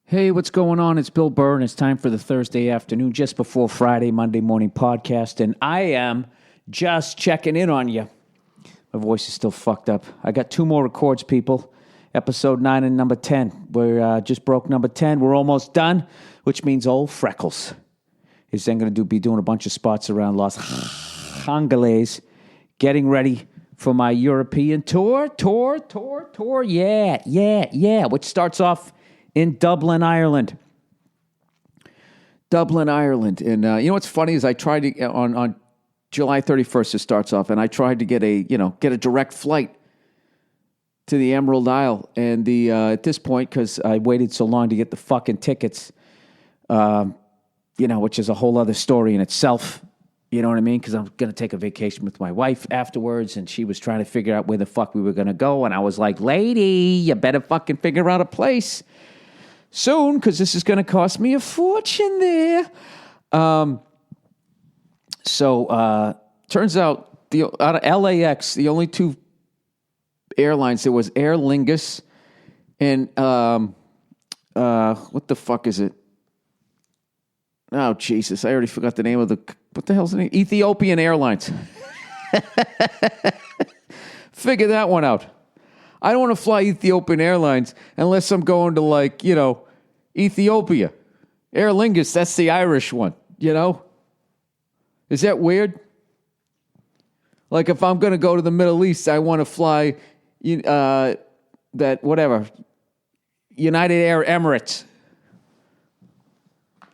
Hey, what's going on? It's Bill Burr, and it's time for the Thursday afternoon, just before Friday, Monday morning podcast, and I am just checking in on you. My voice is still fucked up. I got 2 more records, people. Episode 9 and number 10. We're just broke number 10. We're almost done, which means old Freckles is then going to be doing a bunch of spots around Los Angeles, getting ready for my European tour. Yeah, which starts off in Dublin, Ireland. And you know what's funny is I tried to, on July 31st it starts off, and I tried to get a direct flight to the Emerald Isle. And at this point, because I waited so long to get the fucking tickets, which is a whole other story in itself, you know what I mean? Because I'm going to take a vacation with my wife afterwards, and she was trying to figure out where the fuck we were going to go. And I was like, lady, you better fucking figure out a place soon, because this is going to cost me a fortune there. Turns out, out of LAX, the only 2 airlines, there was Aer Lingus and, what the fuck is it? Oh, Jesus, I already forgot the name of what the hell's the name? Ethiopian Airlines. Figure that one out. I don't want to fly Ethiopian Airlines unless I'm going to, Ethiopia. Aer Lingus, that's the Irish one, Is that weird? Like, if I'm going to go to the Middle East, I want to fly United Air Emirates.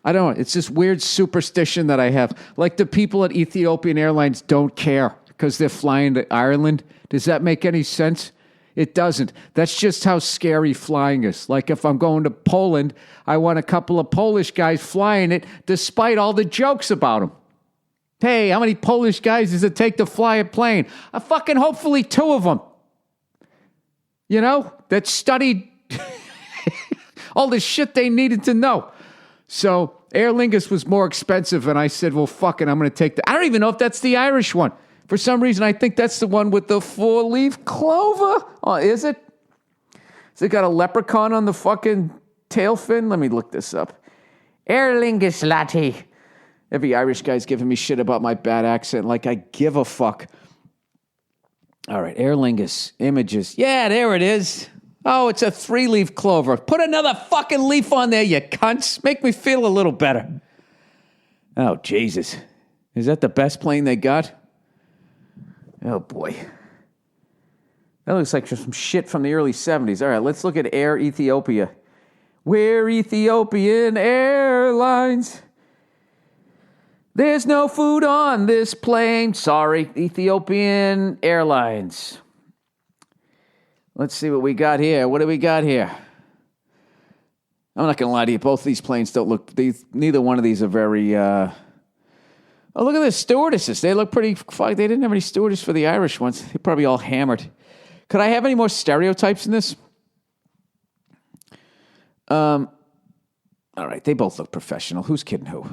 I don't know. It's this weird superstition that I have. Like, the people at Ethiopian Airlines don't care because they're flying to Ireland. Does that make any sense? It doesn't. That's just how scary flying is. Like, if I'm going to Poland, I want a couple of Polish guys flying it despite all the jokes about them. Hey, how many Polish guys does it take to fly a plane? Hopefully 2 of them. That studied all the shit they needed to know. So Aer Lingus was more expensive, and I said, well, fuck it, I'm going to take I don't even know if that's the Irish one. For some reason, I think that's the one with the 4-leaf clover. Oh, is it? Has it got a leprechaun on the fucking tail fin? Let me look this up. Aer Lingus, laddie. Every Irish guy's giving me shit about my bad accent, like I give a fuck. All right, Aer Lingus, images. Yeah, there it is. Oh, it's a 3-leaf clover. Put another fucking leaf on there, you cunts. Make me feel a little better. Oh, Jesus. Is that the best plane they got? Oh, boy. That looks like some shit from the early 70s. All right, let's look at Air Ethiopia. We're Ethiopian Airlines. There's no food on this plane. Sorry, Ethiopian Airlines. Let's see what we got here. What do we got here? I'm not going to lie to you. Both these planes don't look... neither one of these are very... Oh, look at the stewardesses. They look pretty... Fuck, they didn't have any stewardess for the Irish ones. They're probably all hammered. Could I have any more stereotypes in this? All right, they both look professional. Who's kidding who?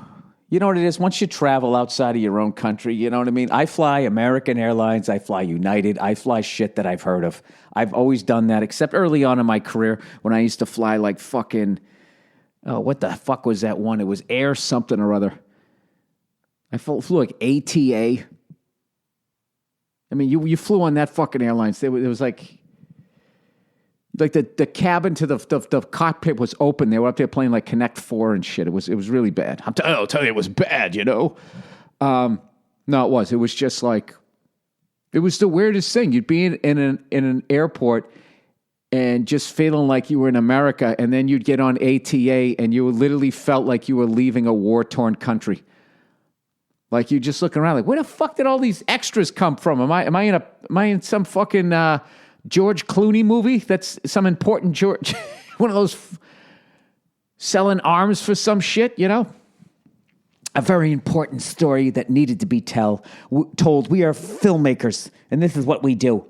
You know what it is? Once you travel outside of your own country, you know what I mean? I fly American Airlines. I fly United. I fly shit that I've heard of. I've always done that, except early on in my career when I used to fly like fucking... Oh, what the fuck was that one? It was Air something or other. I flew like ATA. I mean, you flew on that fucking airlines. It was like the cabin to the cockpit was open. They were up there playing like Connect 4 and shit. It was really bad. I'll tell you, it was bad, No, it was. It was just like, it was the weirdest thing. You'd be in an airport and just feeling like you were in America, and then you'd get on ATA and you literally felt like you were leaving a war-torn country. Like, you just looking around like, where the fuck did all these extras come from? Am I in some fucking George Clooney movie? That's some important George, one of those selling arms for some shit, A very important story that needed to be told. We are filmmakers, and this is what we do.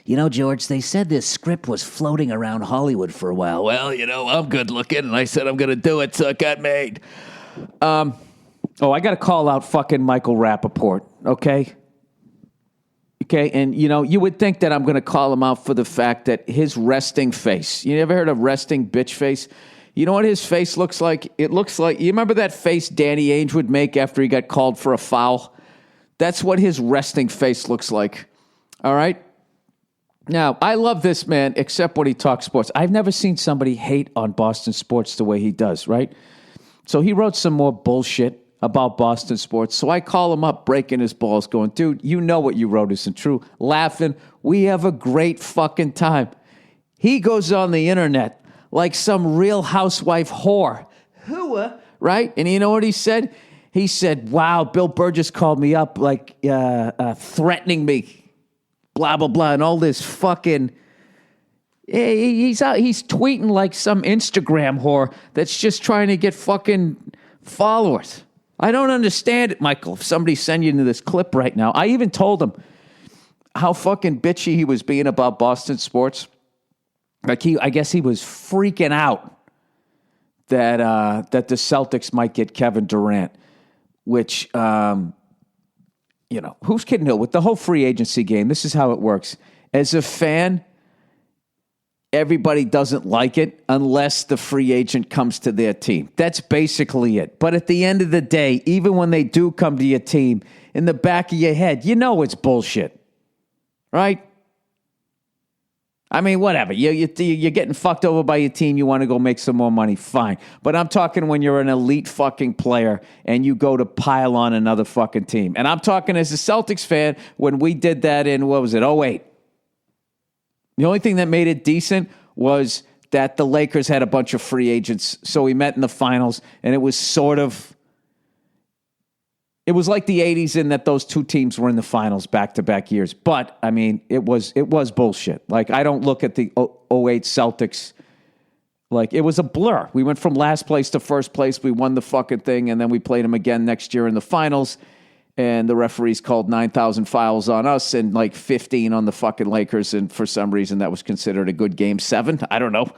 George, they said this script was floating around Hollywood for a while. Well, I'm good looking, and I said I'm going to do it, so it got made. I got to call out fucking Michael Rappaport, okay? Okay, and you would think that I'm going to call him out for the fact that his resting face. You ever heard of resting bitch face? You know what his face looks like? It looks like, you remember that face Danny Ainge would make after he got called for a foul? That's what his resting face looks like. All right? Now, I love this man, except when he talks sports. I've never seen somebody hate on Boston sports the way he does, right? So he wrote some more bullshit about Boston sports. So I call him up, breaking his balls, going, dude, you know what you wrote isn't true. Laughing. We have a great fucking time. He goes on the internet like some Real Housewife whore. Right? And you know what he said? He said, wow, Bill Burr just called me up like threatening me. Blah, blah, blah. And all this fucking... He's tweeting like some Instagram whore that's just trying to get fucking followers. I don't understand it, Michael. If somebody send you into this clip right now. I even told him how fucking bitchy he was being about Boston sports. Like I guess he was freaking out that the Celtics might get Kevin Durant, which, who's kidding who? With the whole free agency game, this is how it works. As a fan, everybody doesn't like it unless the free agent comes to their team. That's basically it. But at the end of the day, even when they do come to your team, in the back of your head, you know it's bullshit. Right? I mean, whatever. You're getting fucked over by your team. You want to go make some more money. Fine. But I'm talking when you're an elite fucking player and you go to pile on another fucking team. And I'm talking as a Celtics fan when we did that in, what was it, 2008. The only thing that made it decent was that the Lakers had a bunch of free agents. So we met in the finals, and it was like the 80s in that those two teams were in the finals back-to-back years. But, I mean, it was bullshit. Like, I don't look at the 2008 Celtics like it was a blur. We went from last place to first place. We won the fucking thing, and then we played them again next year in the finals. And the referees called 9,000 fouls on us and like 15 on the fucking Lakers. And for some reason, that was considered a good game 7. I don't know.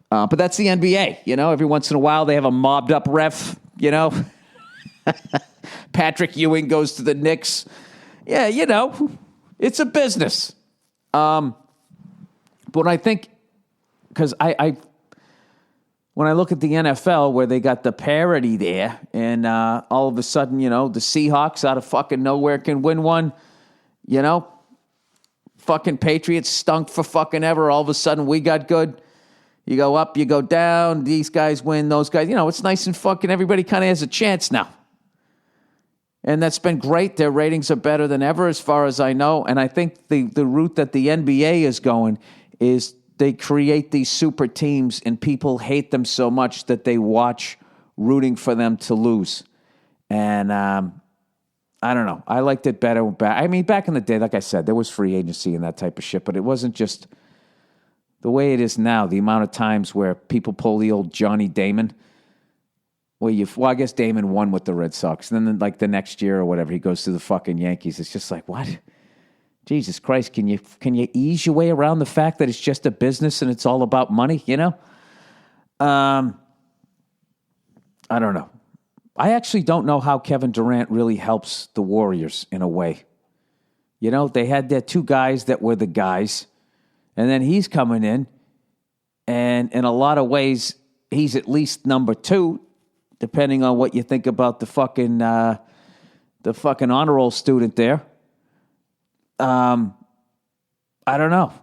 But that's the NBA. Every once in a while, they have a mobbed up ref, Patrick Ewing goes to the Knicks. Yeah, it's a business. But I think, because when I look at the NFL where they got the parity there and all of a sudden, the Seahawks out of fucking nowhere can win one, fucking Patriots stunk for fucking ever. All of a sudden we got good. You go up, you go down. These guys win, those guys. It's nice and fucking everybody kind of has a chance now. And that's been great. Their ratings are better than ever as far as I know. And I think the route that the NBA is going is they create these super teams and people hate them so much that they watch rooting for them to lose. And I don't know. I liked it better. Back in the day, like I said, there was free agency and that type of shit, but it wasn't just the way it is now. The amount of times where people pull the old Johnny Damon. I guess Damon won with the Red Sox. And then like the next year or whatever, he goes to the fucking Yankees. It's just like, what? Jesus Christ, can you ease your way around the fact that it's just a business and it's all about money, I don't know. I actually don't know how Kevin Durant really helps the Warriors in a way. They had their two guys that were the guys, and then he's coming in, and in a lot of ways, he's at least number 2, depending on what you think about the fucking honor roll student there. I don't know.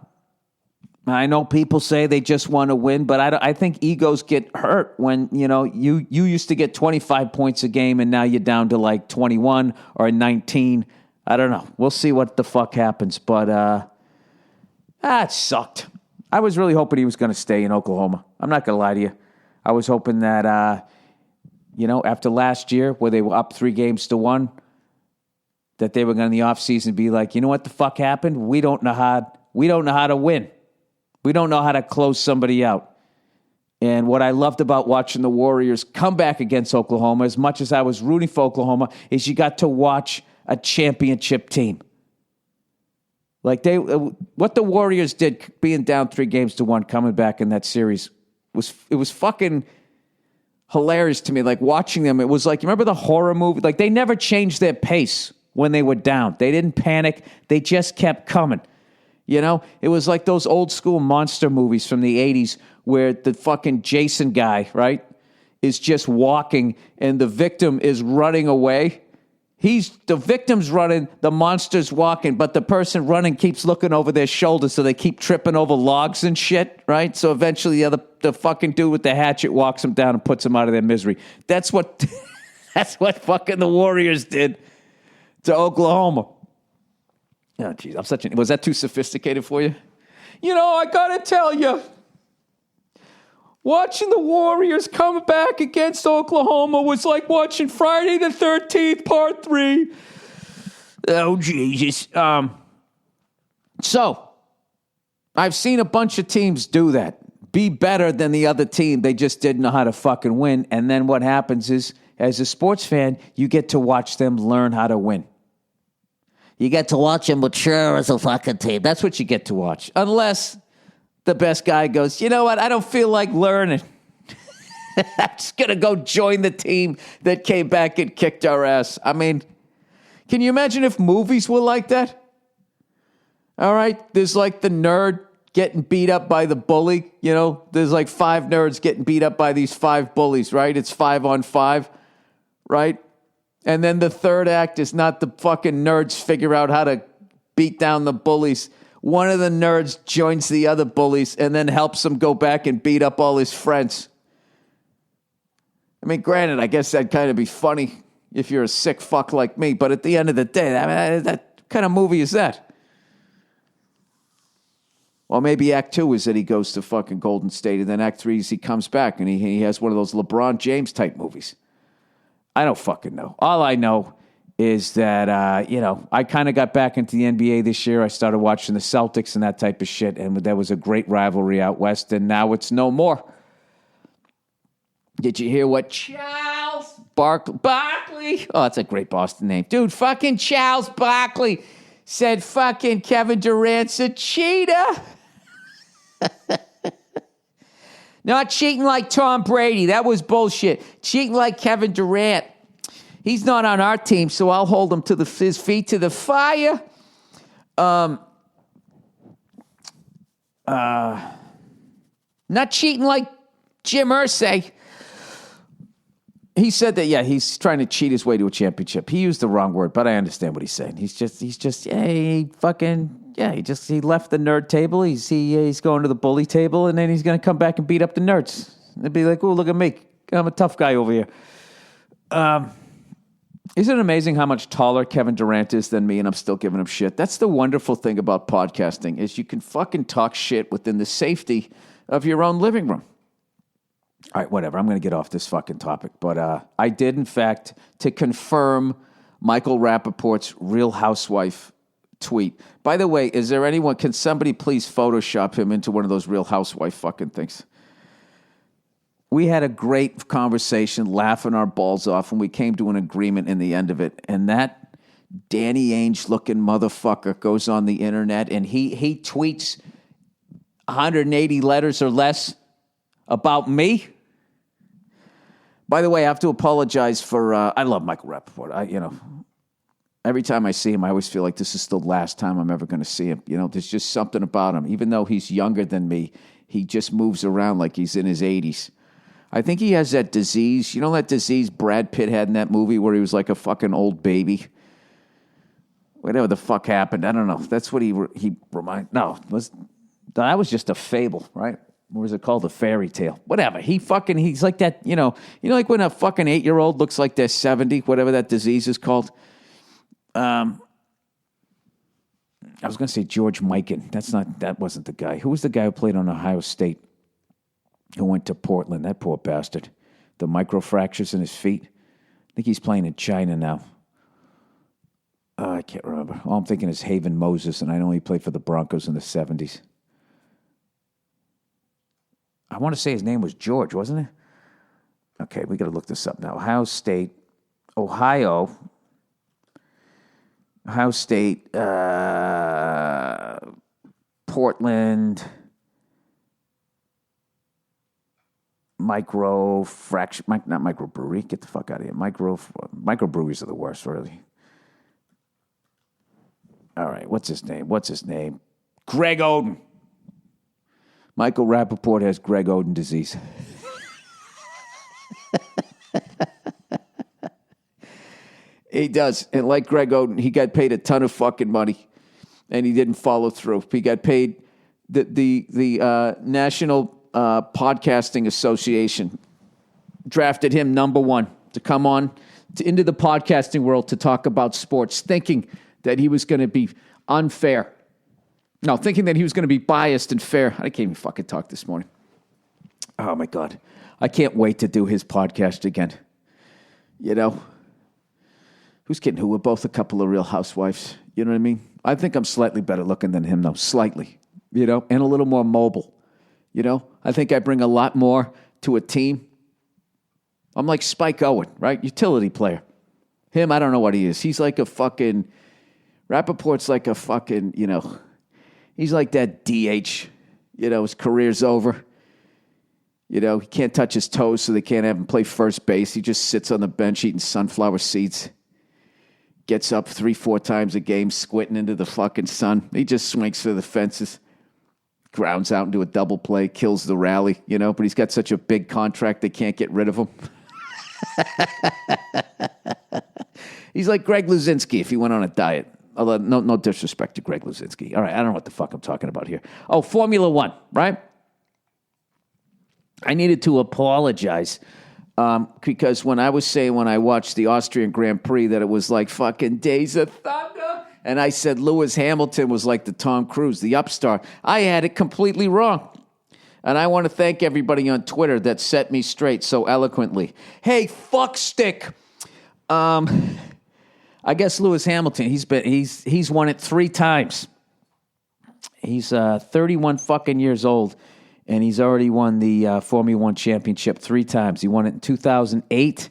I know people say they just want to win, but I think egos get hurt when, you used to get 25 points a game and now you're down to like 21 or 19. I don't know. We'll see what the fuck happens, but it sucked. I was really hoping he was going to stay in Oklahoma. I'm not going to lie to you. I was hoping that, after last year where they were up 3-1, that they were going to in the offseason be like, you know what the fuck happened? We don't know how to win. We don't know how to close somebody out. And what I loved about watching the Warriors come back against Oklahoma, as much as I was rooting for Oklahoma, is you got to watch a championship team. Like what the Warriors did being down 3-1, coming back in that series, was fucking hilarious to me. Like watching them, it was like, you remember the horror movie? Like they never changed their pace when they were down. They didn't panic. They just kept coming. You know, it was like those old school monster movies from the 80s where the fucking Jason guy, right, is just walking and the victim is running away. The victim's running, the monster's walking, but the person running keeps looking over their shoulder, so they keep tripping over logs and shit, right? So eventually the fucking dude with the hatchet walks them down and puts them out of their misery. That's what fucking the Warriors did to Oklahoma. Oh, jeez, was that too sophisticated for you? You know, I gotta tell you, watching the Warriors come back against Oklahoma was like watching Friday the 13th, Part 3. Oh, Jesus. So, I've seen a bunch of teams do that. Be better than the other team. They just didn't know how to fucking win. And then what happens is, as a sports fan, you get to watch them learn how to win. You get to watch them mature as a fucking team. That's what you get to watch. Unless the best guy goes, you know what? I don't feel like learning. I'm just going to go join the team that came back and kicked our ass. I mean, can you imagine if movies were like that? All right, there's like the nerd getting beat up by the bully. You know, there's like 5 nerds getting beat up by these 5 bullies, right? It's 5 on 5, right? And then the third act is not the fucking nerds figure out how to beat down the bullies. One of the nerds joins the other bullies and then helps them go back and beat up all his friends. I mean, granted, I guess that'd kind of be funny if you're a sick fuck like me, but at the end of the day, I mean, that kind of movie is that? Well, maybe Act 2 is that he goes to fucking Golden State, and then Act 3 is he comes back and he has one of those LeBron James type movies. I don't fucking know. All I know is that, I kind of got back into the NBA this year. I started watching the Celtics and that type of shit, and there was a great rivalry out west, and now it's no more. Did you hear what Charles Barkley? Oh, that's a great Boston name. Dude, fucking Charles Barkley said fucking Kevin Durant's a cheater. Not cheating like Tom Brady. That was bullshit. Cheating like Kevin Durant. He's not on our team, so I'll hold him to his feet to the fire. Not cheating like Jim Irsay. He said that, yeah, he's trying to cheat his way to a championship. He used the wrong word, but I understand what he's saying. He left the nerd table. He's going to the bully table, and then he's going to come back and beat up the nerds. They'd be like, oh, look at me. I'm a tough guy over here. Isn't it amazing how much taller Kevin Durant is than me, and I'm still giving him shit? That's the wonderful thing about podcasting, is you can fucking talk shit within the safety of your own living room. All right, whatever. I'm going to get off this fucking topic. But I did, in fact, to confirm Michael Rappaport's Real Housewife tweet. By the way, can somebody please Photoshop him into one of those Real Housewife fucking things? We had a great conversation, laughing our balls off, and we came to an agreement in the end of it. And that Danny Ainge-looking motherfucker goes on the internet, and he tweets 180 letters or less about me. By the way, I have to apologize for, I love Michael Rappaport. Every time I see him, I always feel like this is the last time I'm ever going to see him. You know, there's just something about him. Even though he's younger than me, he just moves around like he's in his 80s. I think he has that disease. You know that disease Brad Pitt had in that movie where he was like a fucking old baby? Whatever the fuck happened, I don't know. That's what he reminded. No, that was just a fable, right? What was it called? A fairy tale. Whatever. He's like that, like when a fucking 8-year-old looks like they're 70, whatever that disease is called. I was going to say George Mikan. That wasn't the guy. Who was the guy who played on Ohio State? Who went to Portland? That poor bastard. The microfractures in his feet. I think he's playing in China now. I can't remember. All I'm thinking is Haven Moses, and I know he played for the Broncos in the 70s. I want to say his name was George, wasn't it? Okay, we got to look this up now. Ohio State, Portland, not microbrewery. Get the fuck out of here. Microbreweries are the worst, really. what's his name? Greg Oden. Michael Rappaport has Greg Oden disease. He does. And like Greg Oden, he got paid a ton of fucking money, and he didn't follow through. He got paid the National Podcasting Association drafted him number one to come on into the podcasting world to talk about sports, thinking that he was going to be unfair. No, thinking that he was going to be biased and fair. I can't even fucking talk this morning. Oh, my God. I can't wait to do his podcast again. You know? Who's kidding who? We're both a couple of real housewives. You know what I mean? I think I'm slightly better looking than him, though. Slightly. You know? And a little more mobile. You know? I think I bring a lot more to a team. I'm like Spike Owen, right? Utility player. Him, I don't know what he is. He's like a fucking... Rappaport's like a fucking, you know... He's like that DH. You know, his career's over. You know, he can't touch his toes, so they can't have him play first base. He just sits on the bench eating sunflower seeds. Gets up 3-4 times a game, squinting into the fucking sun. He just swings for the fences. Grounds out into a double play, kills the rally, you know, but he's got such a big contract they can't get rid of him. He's like Greg Luzinski if he went on a diet. Although, no disrespect to Greg Luzinski. All right, I don't know what the fuck I'm talking about here. Oh, Formula One, right? I needed to apologize because when I was saying when I watched the Austrian Grand Prix that it was like fucking Days of Thunder, and I said Lewis Hamilton was like the Tom Cruise, the upstart, I had it completely wrong. And I want to thank everybody on Twitter that set me straight so eloquently. Hey, fuckstick. I guess Lewis Hamilton, he's won it 3 times. He's 31 fucking years old, and he's already won the Formula One championship 3 times. He won it in 2008,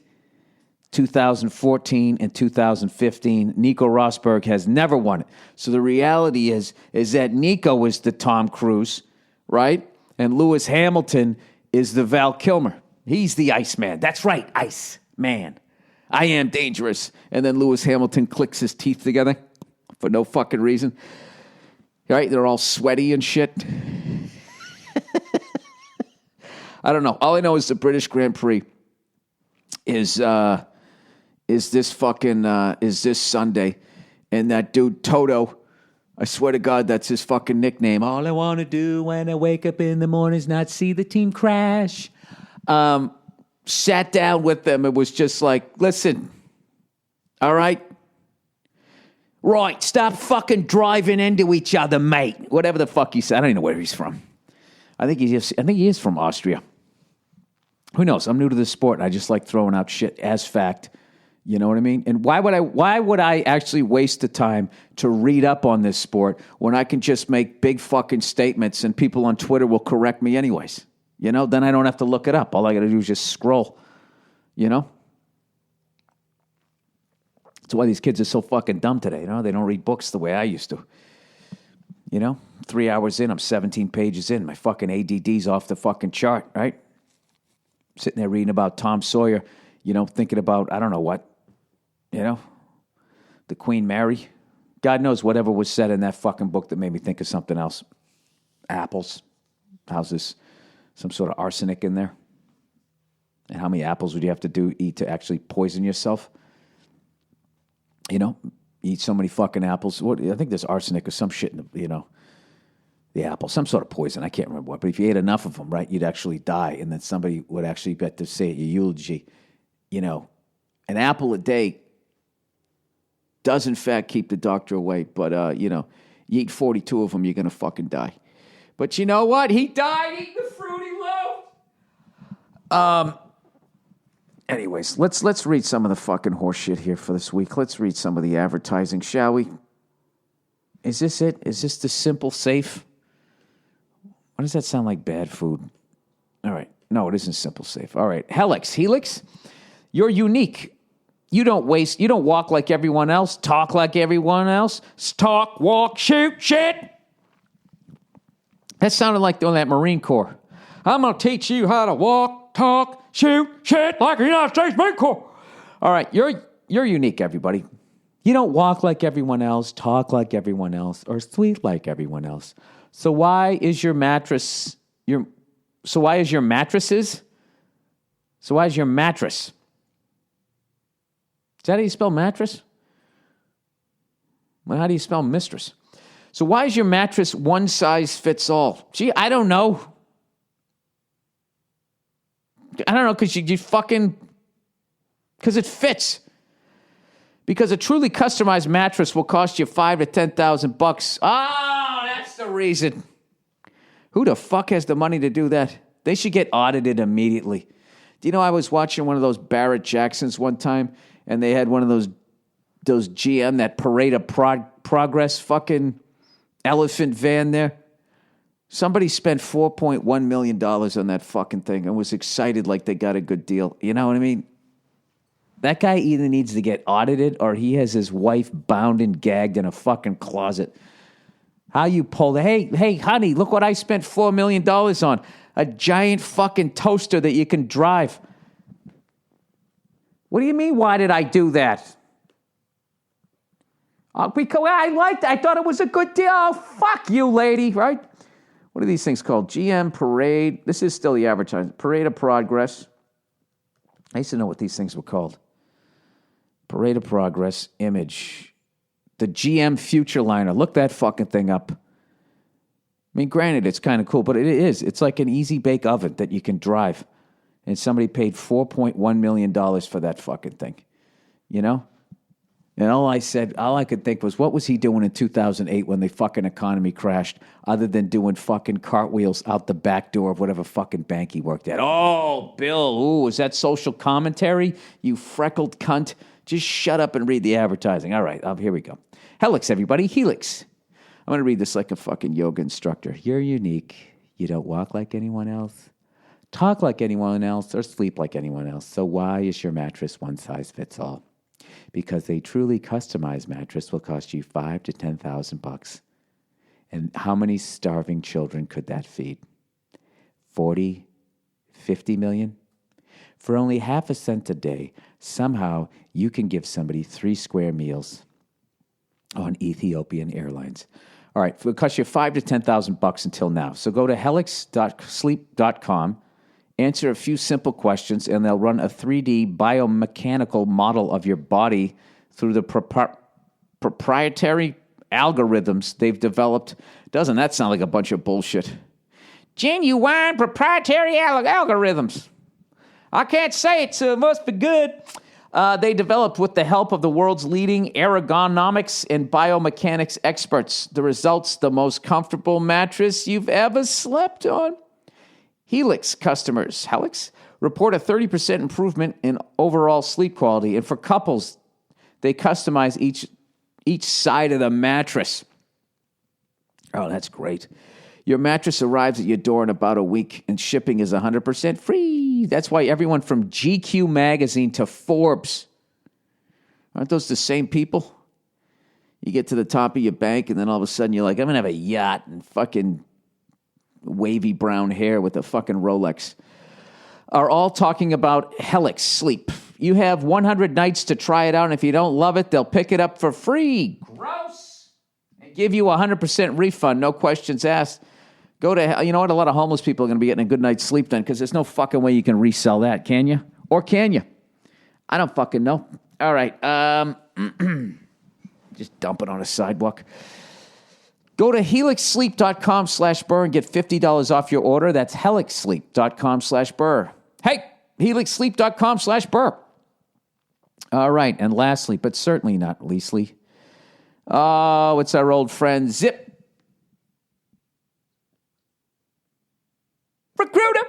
2014, and 2015. Nico Rosberg has never won it. So the reality is that Nico is the Tom Cruise, right? And Lewis Hamilton is the Val Kilmer. He's the Iceman. That's right, Iceman. I am dangerous. And then Lewis Hamilton clicks his teeth together for no fucking reason. Right? They're all sweaty and shit. I don't know. All I know is the British Grand Prix is this Sunday. And that dude Toto, I swear to God, that's his fucking nickname. All I want to do when I wake up in the morning is not see the team crash. Sat down with them. It was just like, listen, all right? Right, stop fucking driving into each other, mate. Whatever the fuck he said. I don't even know where he's from. I think he is from Austria. Who knows? I'm new to this sport, and I just like throwing out shit as fact. You know what I mean? And why would I actually waste the time to read up on this sport when I can just make big fucking statements and people on Twitter will correct me anyways? You know, then I don't have to look it up. All I got to do is just scroll, you know? That's why these kids are so fucking dumb today, you know? They don't read books the way I used to. You know? 3 hours in, I'm 17 pages in. My fucking ADD's off the fucking chart, right? Sitting there reading about Tom Sawyer, you know, thinking about, I don't know what, you know? The Queen Mary. God knows whatever was said in that fucking book that made me think of something else. Apples. How's this? Some sort of arsenic in there? And how many apples would you have to eat to actually poison yourself? You know, eat so many fucking apples. I think there's arsenic or some shit in the apple, some sort of poison. I can't remember what. But if you ate enough of them, right, you'd actually die. And then somebody would actually get to say at your eulogy, you know, an apple a day does in fact keep the doctor away. But, you know, you eat 42 of them, you're going to fucking die. But you know what? He died eating the Fruity Loaf. Anyways, let's read some of the fucking horse shit here for this week. Let's read some of the advertising, shall we? Is this it? Is this the Simple Safe? Why does that sound like bad food? All right. No, it isn't Simple Safe. All right. Helix. You're unique. You don't walk like everyone else, talk like everyone else. Talk, walk, shoot, shit. That sounded like on that Marine Corps. I'm going to teach you how to walk, talk, shoot, shit like the United States Marine Corps. All right, you're unique, everybody. You don't walk like everyone else, talk like everyone else, or sleep like everyone else. So why is your mattress So why is your mattress? Is that how you spell mattress? Well, how do you spell mistress? So why is your mattress one size fits all? Gee, I don't know. Because because it fits. Because a truly customized mattress will cost you $5,000 to $10,000. Oh, that's the reason. Who the fuck has the money to do that? They should get audited immediately. Do you know I was watching one of those Barrett Jacksons one time, and they had one of those GM, that Parade of Progress fucking elephant van there? Somebody spent $4.1 million on that fucking thing and was excited like they got a good deal. You know what I mean? That guy either needs to get audited or he has his wife bound and gagged in a fucking closet. How you pull hey, honey, look what I spent $4 million on. A giant fucking toaster that you can drive. What do you mean, why did I do that? Because I thought it was a good deal. Oh, fuck you, lady, right? What are these things called? GM Parade. This is still the advertising. Parade of Progress. I used to know what these things were called. Parade of Progress, image. The GM Future Liner. Look that fucking thing up. I mean, granted, it's kind of cool, but it is. It's like an easy bake oven that you can drive. And somebody paid $4.1 million for that fucking thing. You know? And all I could think was, what was he doing in 2008 when the fucking economy crashed, other than doing fucking cartwheels out the back door of whatever fucking bank he worked at? Oh, Bill, ooh, is that social commentary? You freckled cunt. Just shut up and read the advertising. All right, here we go. Helix, everybody, Helix. I'm going to read this like a fucking yoga instructor. You're unique. You don't walk like anyone else, talk like anyone else, or sleep like anyone else. So why is your mattress one size fits all? Because a truly customized mattress will cost you $5,000 to $10,000. And how many starving children could that feed? 40, 50 million? For only half a cent a day, somehow you can give somebody 3 square meals on Ethiopian Airlines. All right, it will cost you $5,000 to $10,000 until now. So go to helix.sleep.com, answer a few simple questions, and they'll run a 3D biomechanical model of your body through the proprietary algorithms they've developed. Doesn't that sound like a bunch of bullshit? Genuine proprietary algorithms. I can't say it, so it must be good. They developed with the help of the world's leading ergonomics and biomechanics experts. The results, the most comfortable mattress you've ever slept on. Helix customers, report a 30% improvement in overall sleep quality. And for couples, they customize each side of the mattress. Oh, that's great. Your mattress arrives at your door in about a week, and shipping is 100% free. That's why everyone from GQ magazine to Forbes, aren't those the same people? You get to the top of your bank, and then all of a sudden you're like, I'm going to have a yacht and fucking wavy brown hair with a fucking Rolex, are all talking about Helix Sleep. You have 100 nights to try it out, and if you don't love it, they'll pick it up for free. Gross. And give you a 100% refund, no questions asked. Go to, you know what, a lot of homeless people are going to be getting a good night's sleep then, because there's no fucking way you can resell that, can you? Or can you? I don't fucking know. All right. Just dump it on a sidewalk. Go to helixsleep.com/Burr and get $50 off your order. That's helixsleep.com/Burr. Hey, helixsleep.com/Burr. All right, and lastly, but certainly not leastly, it's our old friend Zip. Recruiter.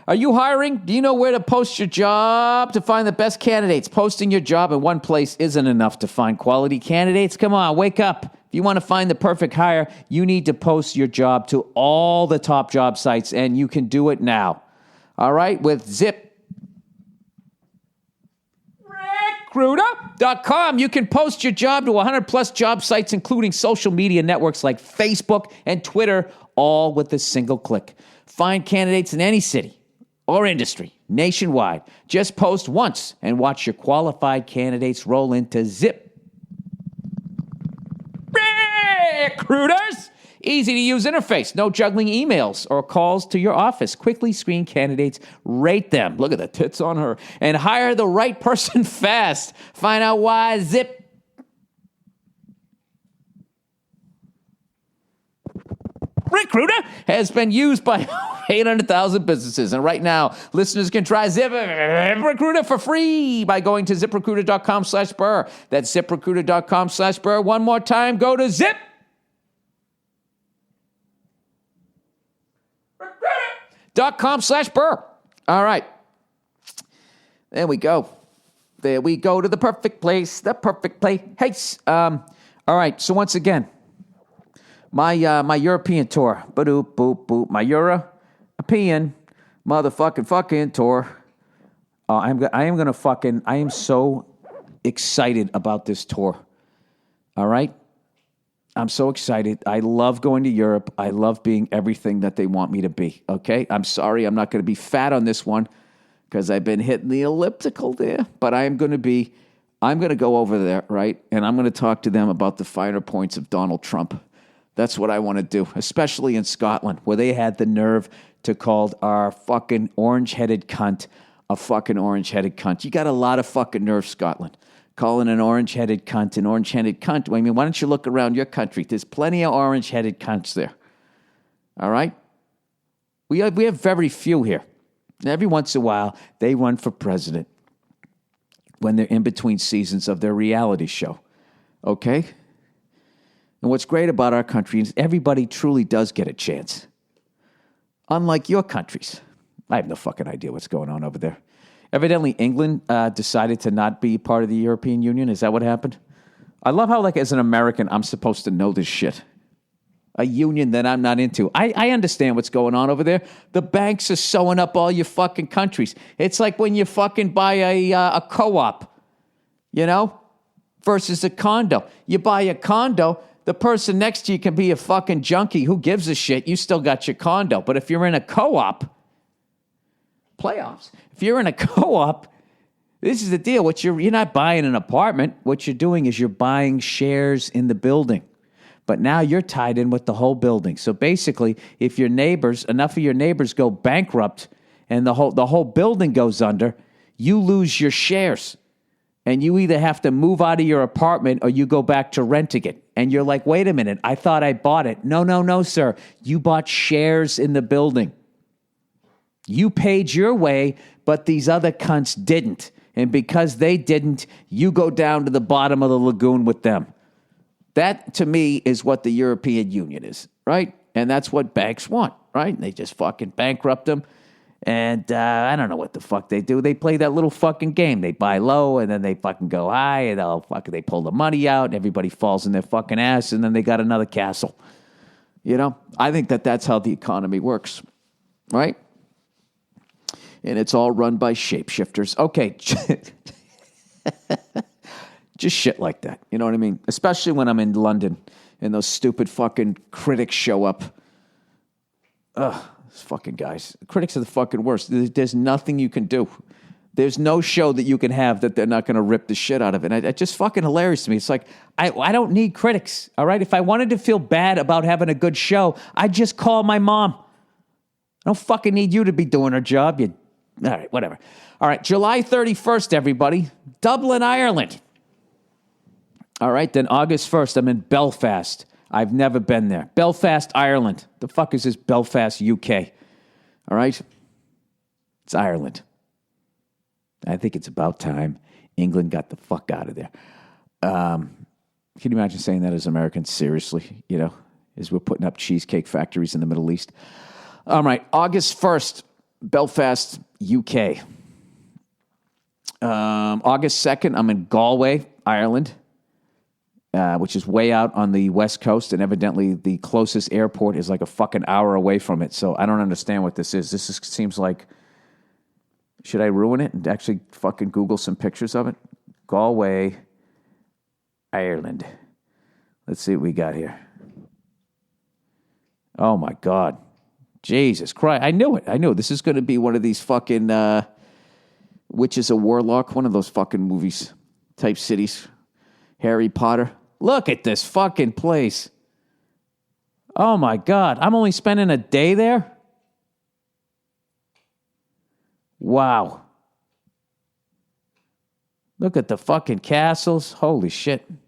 Are you hiring? Do you know where to post your job to find the best candidates? Posting your job in one place isn't enough to find quality candidates. Come on, wake up. If you want to find the perfect hire, you need to post your job to all the top job sites, and you can do it now. All right, with Zip. Recruiter.com. You can post your job to 100-plus job sites, including social media networks like Facebook and Twitter, all with a single click. Find candidates in any city or industry nationwide. Just post once and watch your qualified candidates roll into Zip. ZipRecruiters. Easy to use interface. No juggling emails or calls to your office. Quickly screen candidates, rate them. Look at the tits on her. And hire the right person fast. Find out why ZipRecruiter has been used by 800,000 businesses. And right now, listeners can try ZipRecruiter for free by going to ZipRecruiter.com/Burr. That's ZipRecruiter.com/Burr. One more time, go to ZipRecruiter.com/Burr. All right. There we go. There we go to the perfect place. The perfect place. Hey, all right. So once again, my European tour. Ba-doop, boop, boop. My European fucking tour. I am so excited about this tour. All right? I'm so excited. I love going to Europe. I love being everything that they want me to be. Okay? I'm sorry I'm not going to be fat on this one because I've been hitting the elliptical there. But I'm going to go over there, right? And I'm going to talk to them about the finer points of Donald Trump. That's what I want to do, especially in Scotland, where they had the nerve to call our fucking orange-headed cunt a fucking orange-headed cunt. You got a lot of fucking nerve, Scotland, calling an orange-headed cunt an orange-headed cunt. I mean, why don't you look around your country? There's plenty of orange-headed cunts there. All right? We have very few here. And every once in a while, they run for president when they're in between seasons of their reality show. Okay? And what's great about our country is everybody truly does get a chance. Unlike your countries. I have no fucking idea what's going on over there. Evidently, England decided to not be part of the European Union. Is that what happened? I love how, like, as an American, I'm supposed to know this shit. A union that I'm not into. I understand what's going on over there. The banks are sewing up all your fucking countries. It's like when you fucking buy a co-op, you know, versus a condo. You buy a condo, the person next to you can be a fucking junkie. Who gives a shit? You still got your condo. But if you're in a co-op, playoffs. If you're in a co-op, this is the deal. You're not buying an apartment. What you're doing is you're buying shares in the building. But now you're tied in with the whole building. So basically, if enough of your neighbors go bankrupt and the whole building goes under, you lose your shares. And you either have to move out of your apartment or you go back to renting it. And you're like, wait a minute, I thought I bought it. No, sir. You bought shares in the building. You paid your way, but these other cunts didn't. And because they didn't, you go down to the bottom of the lagoon with them. That, to me, is what the European Union is, right? And that's what banks want, right? And they just fucking bankrupt them. And I don't know what the fuck they do. They play that little fucking game. They buy low, and then they fucking go high, and they pull the money out, and everybody falls in their fucking ass, and then they got another castle. You know? I think that's how the economy works, right? And it's all run by shapeshifters. Okay. Just shit like that. You know what I mean? Especially when I'm in London and those stupid fucking critics show up. Ugh, those fucking guys. Critics are the fucking worst. There's nothing you can do. There's no show that you can have that they're not going to rip the shit out of it. It's just fucking hilarious to me. It's like, I don't need critics, all right? If I wanted to feel bad about having a good show, I'd just call my mom. I don't fucking need you to be doing her job. All right, whatever. All right, July 31st, everybody. Dublin, Ireland. All right, then August 1st, I'm in Belfast. I've never been there. Belfast, Ireland. The fuck is this Belfast, UK? All right? It's Ireland. I think it's about time England got the fuck out of there. Can you imagine saying that as Americans? Seriously, you know, as we're putting up cheesecake factories in the Middle East. All right, August 1st, Belfast, UK. August 2nd, I'm in Galway, Ireland. Which is way out on the west coast, and evidently the closest airport is like a fucking hour away from it. So I don't understand what this is. Seems like, should I ruin it and actually fucking Google some pictures of it? Galway, Ireland. Let's see what we got here. Oh my God. Jesus Christ. I knew it. This is going to be one of these fucking Witch is a Warlock, one of those fucking movies type cities. Harry Potter. Look at this fucking place. Oh, my God. I'm only spending a day there? Wow. Look at the fucking castles. Holy shit. And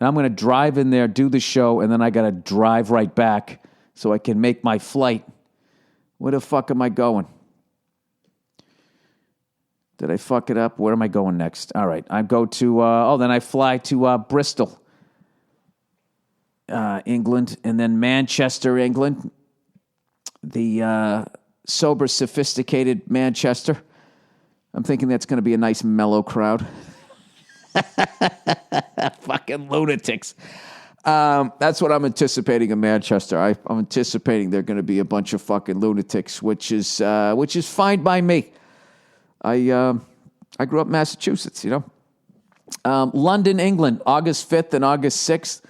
I'm going to drive in there, do the show, and then I got to drive right back so I can make my flight. Where the fuck am I going? Did I fuck it up? Where am I going next? All right. I go to, then I fly to Bristol, England, and then Manchester, England. The sober, sophisticated Manchester. I'm thinking that's going to be a nice mellow crowd. Fucking lunatics. That's what I'm anticipating in Manchester. I'm anticipating they're going to be a bunch of fucking lunatics, which is fine by me. I grew up in Massachusetts, London, England, August 5th and August 6th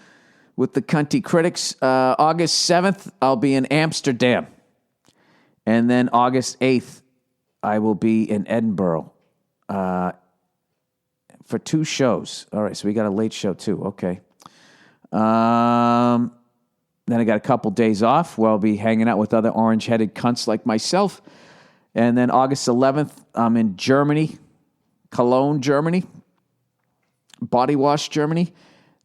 with the Cunty Critics. August 7th, I'll be in Amsterdam. And then August 8th, I will be in Edinburgh for 2 shows. All right, so we got a late show too. Okay. Then I got a couple days off where I'll be hanging out with other orange-headed cunts like myself. And then August 11th, I'm in Germany, Cologne, Germany, Body Wash, Germany.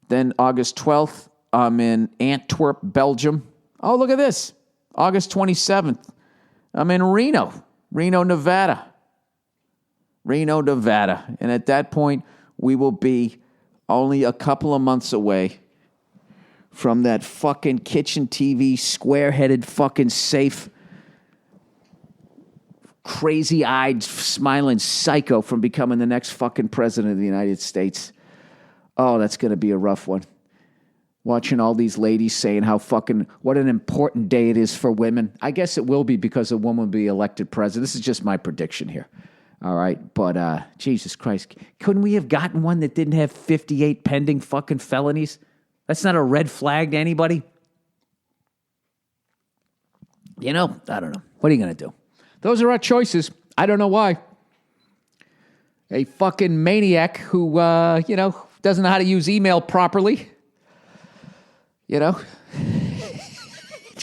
Then August 12th, I'm in Antwerp, Belgium. Oh, look at this. August 27th, I'm in Reno, Nevada. And at that point, we will be only a couple of months away from that fucking kitchen TV, square-headed fucking safe, crazy-eyed, smiling psycho from becoming the next fucking president of the United States. Oh, that's going to be a rough one. Watching all these ladies saying what an important day it is for women. I guess it will be because a woman will be elected president. This is just my prediction here. All right, but Jesus Christ, couldn't we have gotten one that didn't have 58 pending fucking felonies? That's not a red flag to anybody. I don't know. What are you going to do? Those are our choices. I don't know why. A fucking maniac who, doesn't know how to use email properly. Just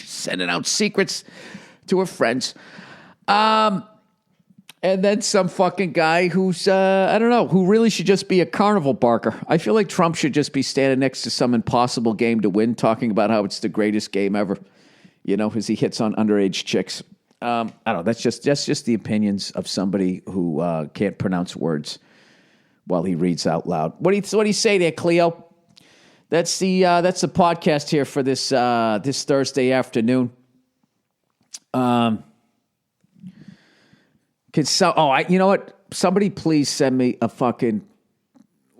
sending out secrets to her friends. And then some fucking guy who's, who really should just be a carnival barker. I feel like Trump should just be standing next to some impossible game to win, talking about how it's the greatest game ever, as he hits on underage chicks. I don't know. That's just the opinions of somebody who can't pronounce words while he reads out loud. What do you say there, Cleo? That's the podcast here for this Thursday afternoon. You know what? Somebody please send me a fucking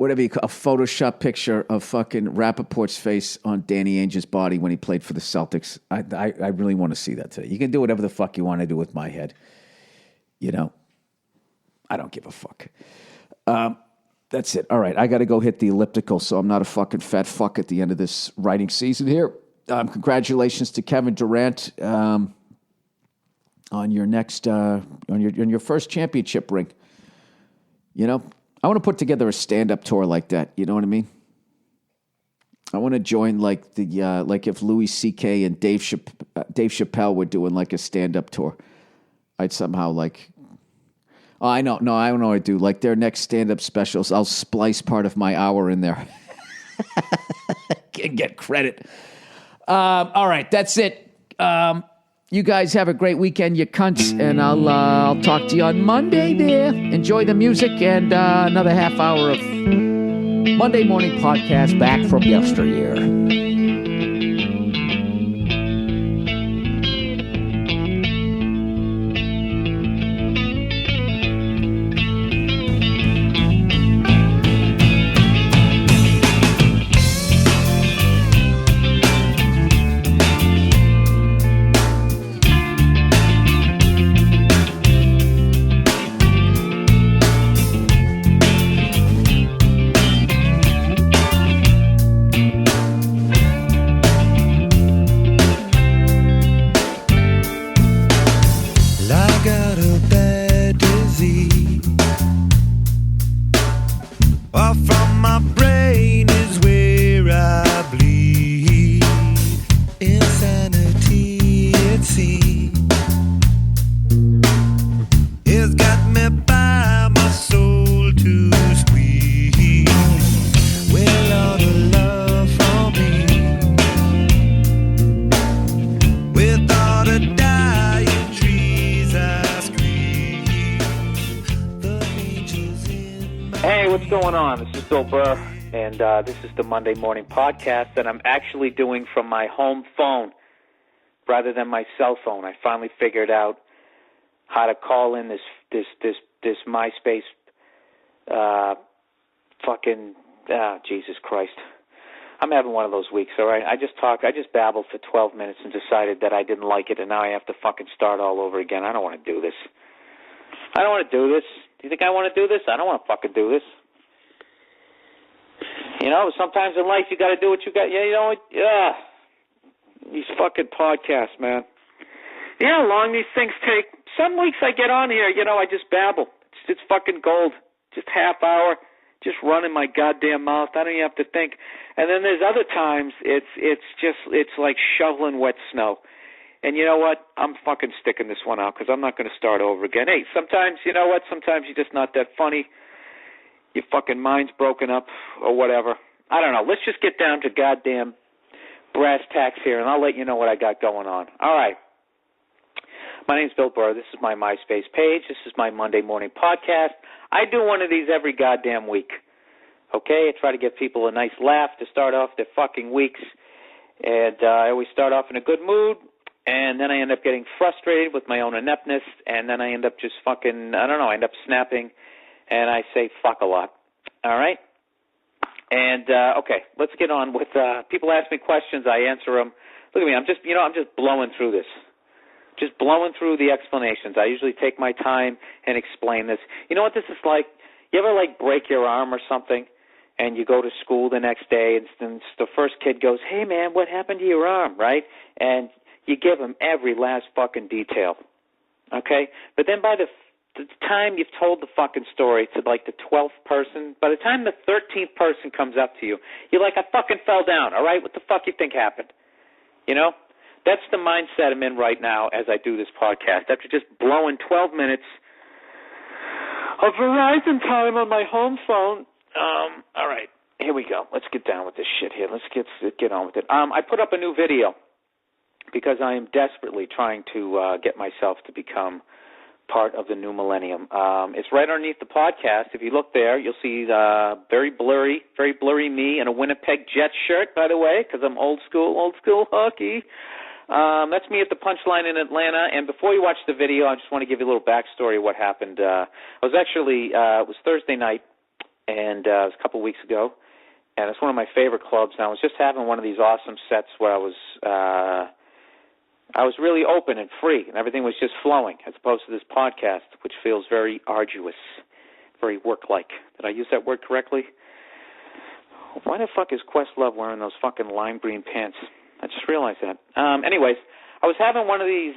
a Photoshop picture of fucking Rappaport's face on Danny Ainge's body when he played for the Celtics. I really want to see that today. You can do whatever the fuck you want to do with my head. I don't give a fuck. That's it. All right, I got to go hit the elliptical so I'm not a fucking fat fuck at the end of this writing season here. Congratulations to Kevin Durant on your next on your first championship ring. I want to put together a stand-up tour like that. You know what I mean? I want to join like if Louis C.K. and Dave Chappelle were doing like a stand-up tour. I'd somehow I know. No, I don't know what I'd do. Like their next stand-up specials, I'll splice part of my hour in there. Can get credit. All right, that's it. You guys have a great weekend, you cunts, and I'll talk to you on Monday there. Enjoy the music and another half hour of Monday morning podcast back from yesteryear. From my brain is where I bleed. what's going on? This is Bill Burr, and this is the Monday Morning Podcast that I'm actually doing from my home phone rather than my cell phone. I finally figured out how to call in this MySpace Jesus Christ. I'm having one of those weeks, all right? I just babbled for 12 minutes and decided that I didn't like it, and now I have to fucking start all over again. I don't want to do this. I don't want to do this. Do you think I want to do this? I don't want to fucking do this. You know, sometimes in life you got to do what you got. Yeah, you know what? Yeah. These fucking podcasts, man. You know how long these things take? Some weeks I get on here, you know, I just babble. It's fucking gold. Just half hour, just running my goddamn mouth. I don't even have to think. And then there's other times it's like shoveling wet snow. And you know what? I'm fucking sticking this one out because I'm not going to start over again. Hey, sometimes, you know what? Sometimes you're just not that funny. Your fucking mind's broken up or whatever. I don't know. Let's just get down to goddamn brass tacks here, and I'll let you know what I got going on. All right. My name's Bill Burr. This is my MySpace page. This is my Monday Morning Podcast. I do one of these every goddamn week. Okay? I try to give people a nice laugh to start off their fucking weeks. And I always start off in a good mood. And then I end up getting frustrated with my own ineptness, and then I end up just fucking, I don't know, I end up snapping, and I say fuck a lot. All right? And, okay, let's get on with, people ask me questions, I answer them. Look at me, I'm just blowing through this. Just blowing through the explanations. I usually take my time and explain this. You know what this is like? You ever, like, break your arm or something, and you go to school the next day, and the first kid goes, hey, man, what happened to your arm, right? And you give them every last fucking detail, okay? But then by the time you've told the fucking story to, like, the 12th person, by the time the 13th person comes up to you, you're like, I fucking fell down, all right? What the fuck you think happened? You know? That's the mindset I'm in right now as I do this podcast. After just blowing 12 minutes of Verizon time on my home phone. All right, here we go. Let's get down with this shit here. Let's get on with it. I put up a new video because I am desperately trying to get myself to become part of the new millennium. It's right underneath the podcast. If you look there, you'll see very blurry me in a Winnipeg Jets shirt, by the way, because I'm old school hockey. That's me at the Punchline in Atlanta. And before you watch the video, I just want to give you a little backstory of what happened. It was Thursday night, and it was a couple weeks ago, and it's one of my favorite clubs. And I was just having one of these awesome sets where I was really open and free, and everything was just flowing, as opposed to this podcast, which feels very arduous, very work-like. Did I use that word correctly? Why the fuck is Questlove wearing those fucking lime green pants? I just realized that. Anyways, I was having one of these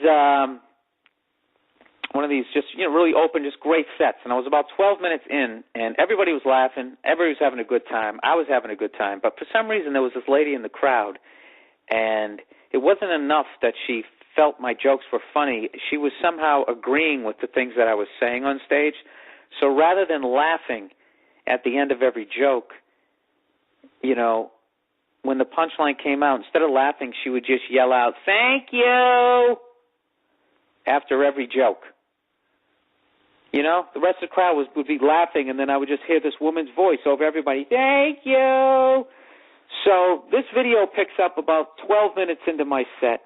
just, you know, really open, just great sets, and I was about 12 minutes in, and everybody was laughing, everybody was having a good time, I was having a good time, but for some reason there was this lady in the crowd, and it wasn't enough that she felt my jokes were funny. She was somehow agreeing with the things that I was saying on stage. So rather than laughing at the end of every joke, you know, when the punchline came out, instead of laughing, she would just yell out, "Thank you," after every joke. You know, the rest of the crowd would be laughing, and then I would just hear this woman's voice over everybody, "Thank you." So this video picks up about 12 minutes into my set.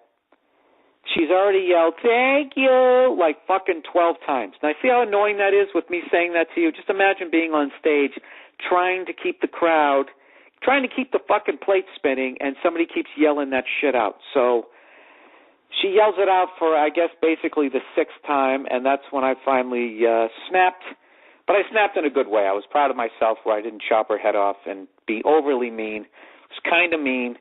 She's already yelled, "Thank you," like fucking 12 times. Now, see how annoying that is with me saying that to you? Just imagine being on stage trying to keep the crowd, trying to keep the fucking plate spinning, and somebody keeps yelling that shit out. So she yells it out for, I guess, basically the 6th time, and that's when I finally snapped. But I snapped in a good way. I was proud of myself where I didn't chop her head off and be overly mean. It was kind of mean,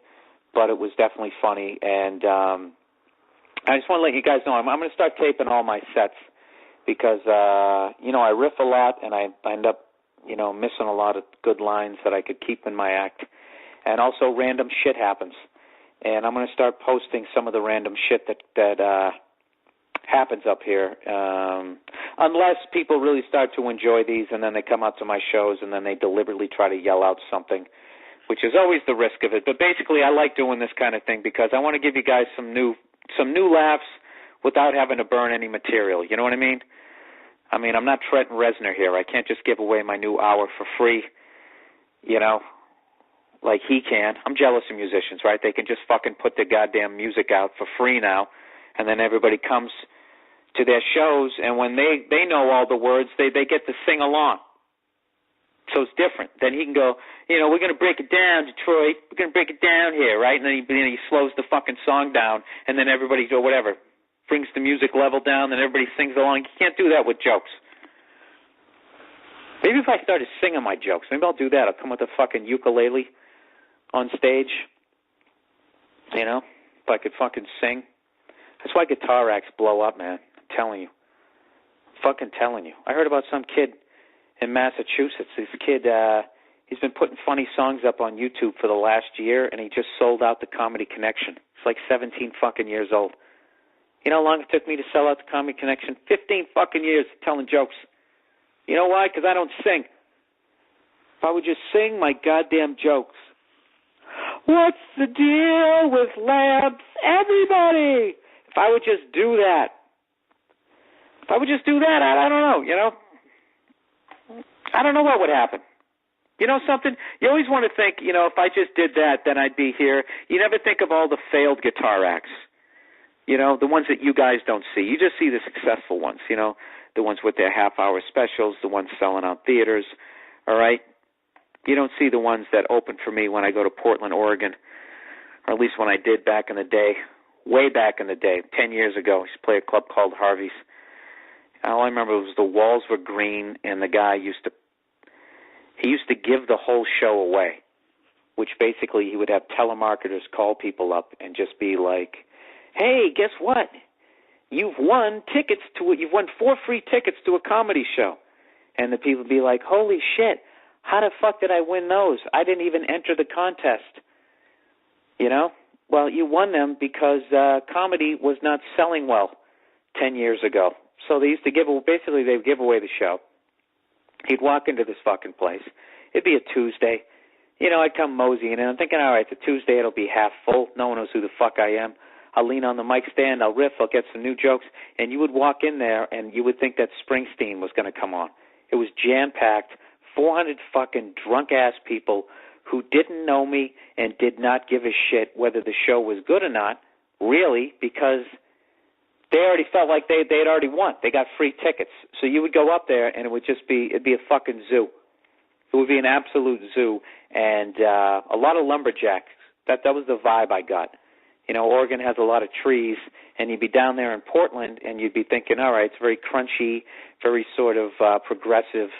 but it was definitely funny. And I just want to let you guys know, I'm going to start taping all my sets because, you know, I riff a lot, and I end up, you know, missing a lot of good lines that I could keep in my act. And also random shit happens. And I'm going to start posting some of the random shit that happens up here, unless people really start to enjoy these, and then they come out to my shows, and then they deliberately try to yell out something, which is always the risk of it. But basically, I like doing this kind of thing because I want to give you guys some new laughs without having to burn any material. You know what I mean? I mean, I'm not Trent Reznor here. I can't just give away my new hour for free, like he can. I'm jealous of musicians, right? They can just fucking put their goddamn music out for free now, and then everybody comes to their shows, and when they know all the words, they get to sing along. So it's different. Then he can go, we're going to break it down, Detroit. We're going to break it down here, right? And then he slows the fucking song down, and then everybody, or whatever, brings the music level down, and everybody sings along. You can't do that with jokes. Maybe if I started singing my jokes, maybe I'll do that. I'll come with a fucking ukulele on stage, if I could fucking sing. That's why guitar acts blow up, man. I'm telling you. Fucking telling you. I heard about some kid in Massachusetts. This kid, he's been putting funny songs up on YouTube for the last year, and he just sold out the Comedy Connection. He's like 17 fucking years old. You know how long it took me to sell out the Comedy Connection? 15 fucking years telling jokes. You know why? Because I don't sing. If I would just sing my goddamn jokes. What's the deal with lamps? Everybody! If I would just do that. I don't know, I don't know what would happen. You know something? You always want to think, if I just did that, then I'd be here. You never think of all the failed guitar acts. The ones that you guys don't see. You just see the successful ones, the ones with their half-hour specials, the ones selling out theaters, all right? You don't see the ones that open for me when I go to Portland, Oregon, or at least when I did back in the day, way back in the day, 10 years ago. I used to play a club called Harvey's. All I remember was the walls were green, and the guy used to give the whole show away, which basically he would have telemarketers call people up and just be like, hey, guess what? You've won 4 free tickets to a comedy show. And the people would be like, holy shit, how the fuck did I win those? I didn't even enter the contest. Well, you won them because comedy was not selling well 10 years ago. So they used to they'd give away the show. He'd walk into this fucking place. It'd be a Tuesday. I'd come moseying in. I'm thinking, all right, it's a Tuesday. It'll be half full. No one knows who the fuck I am. I'll lean on the mic stand. I'll riff. I'll get some new jokes. And you would walk in there, and you would think that Springsteen was going to come on. It was jam-packed, 400 fucking drunk-ass people who didn't know me and did not give a shit whether the show was good or not, really, because they already felt like they'd already won. They got free tickets. So you would go up there, and it'd be a fucking zoo. It would be an absolute zoo, and a lot of lumberjacks. That was the vibe I got. Oregon has a lot of trees, and you'd be down there in Portland, and you'd be thinking, all right, it's very crunchy, very sort of progressive,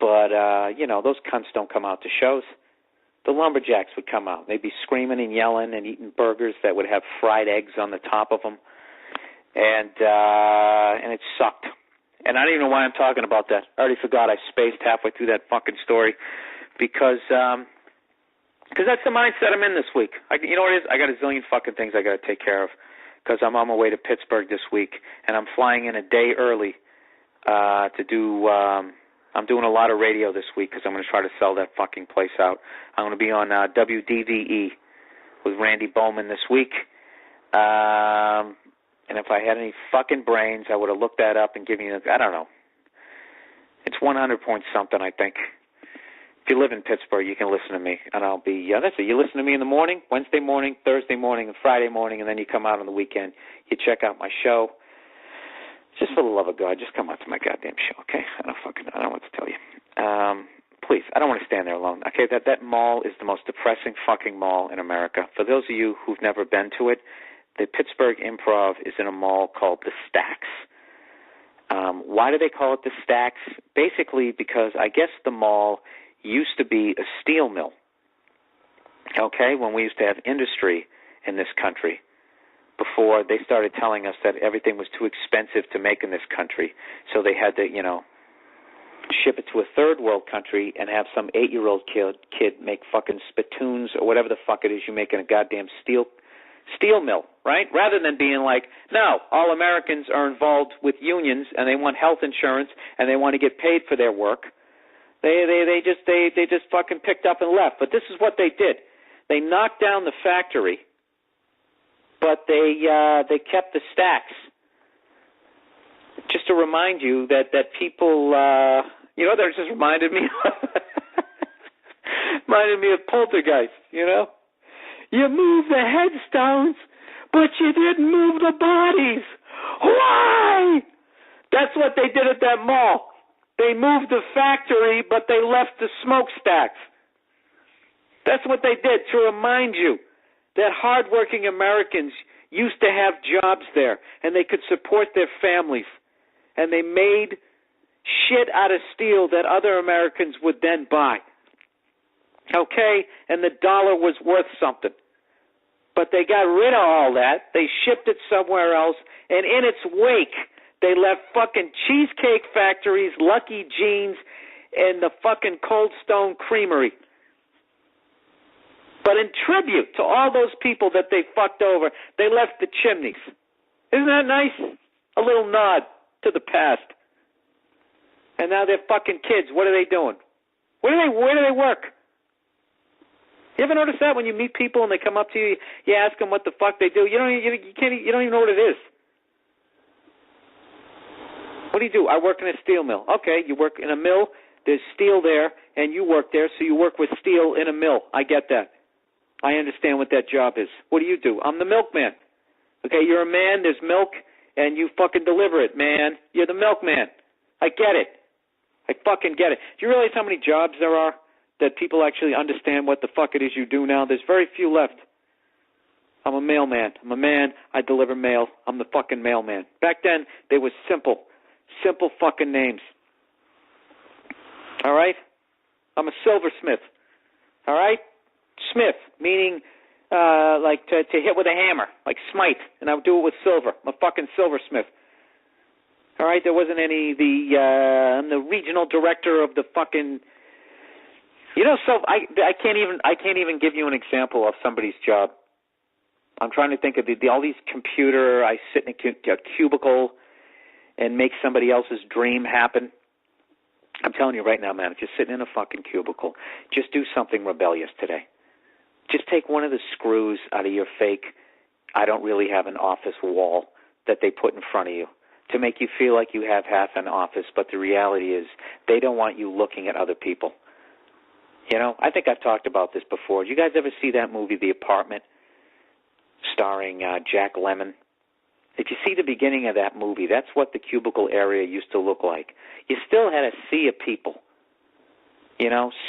but, those cunts don't come out to shows. The lumberjacks would come out. They'd be screaming and yelling and eating burgers that would have fried eggs on the top of them, and it sucked. And I don't even know why I'm talking about that. I already forgot. I spaced halfway through that fucking story because that's the mindset I'm in this week. You know what it is? I got a zillion fucking things I got to take care of because I'm on my way to Pittsburgh this week, and I'm flying in a day early to do I'm doing a lot of radio this week because I'm going to try to sell that fucking place out. I'm going to be on WDVE with Randy Bowman this week. And if I had any fucking brains, I would have looked that up and given you, I don't know. It's 100 point something, I think. If you live in Pittsburgh, you can listen to me, and I'll be, that's it. You listen to me in the morning, Wednesday morning, Thursday morning, and Friday morning, and then you come out on the weekend. You check out my show. Just for the love of God, just come out to my goddamn show, okay? I don't know what to tell you. Please, I don't want to stand there alone. Okay, that mall is the most depressing fucking mall in America. For those of you who've never been to it, the Pittsburgh Improv is in a mall called The Stacks. Why do they call it The Stacks? Basically because I guess the mall used to be a steel mill, okay, when we used to have industry in this country before they started telling us that everything was too expensive to make in this country. So they had to, ship it to a third world country and have some 8-year-old kid make fucking spittoons or whatever the fuck it is you make in a goddamn steel mill, right? Rather than being like, no, all Americans are involved with unions and they want health insurance and they want to get paid for their work. They just fucking picked up and left. But this is what they did. They knocked down the factory, but they kept the stacks. just to remind you that people, that just reminded me of Poltergeist, You moved the headstones, but you didn't move the bodies. Why? That's what they did at that mall. They moved the factory, but they left the smokestacks. That's what they did, to remind you that hardworking Americans used to have jobs there, and they could support their families. And they made shit out of steel that other Americans would then buy. Okay? And the dollar was worth something. But they got rid of all that. They shipped it somewhere else. And in its wake, they left fucking Cheesecake Factories, Lucky Jeans, and the fucking Cold Stone Creamery. But in tribute to all those people that they fucked over, they left the chimneys. Isn't that nice? A little nod to the past. And now they're fucking kids. What are they doing? Where do they work? You ever notice that when you meet people and they come up to you, you ask them what the fuck they do? You don't even know what it is. What do you do? I work in a steel mill. Okay, you work in a mill. There's steel there, and you work there, so you work with steel in a mill. I get that. I understand what that job is. What do? I'm the milkman. Okay, you're a man, there's milk, and you fucking deliver it, man. You're the milkman. I get it. I fucking get it. Do you realize how many jobs there are that people actually understand what the fuck it is you do now? There's very few left. I'm a mailman. I'm a man. I deliver mail. I'm the fucking mailman. Back then, they were simple fucking names. All right? I'm a silversmith. All right? Smith, meaning like to hit with a hammer, like smite, and I would do it with silver. I'm a fucking silversmith. All right? There wasn't any, I'm the regional director of the fucking, so I can't even give you an example of somebody's job. I'm trying to think of all these computer, I sit in a cubicle and make somebody else's dream happen. I'm telling you right now, man, if you're sitting in a fucking cubicle, just do something rebellious today. Just take one of the screws out of your fake, I don't really have an office wall that they put in front of you to make you feel like you have half an office, but the reality is they don't want you looking at other people. I think I've talked about this before. You guys ever see that movie, The Apartment, starring Jack Lemmon? If you see the beginning of that movie, that's what the cubicle area used to look like. You still had a sea of people,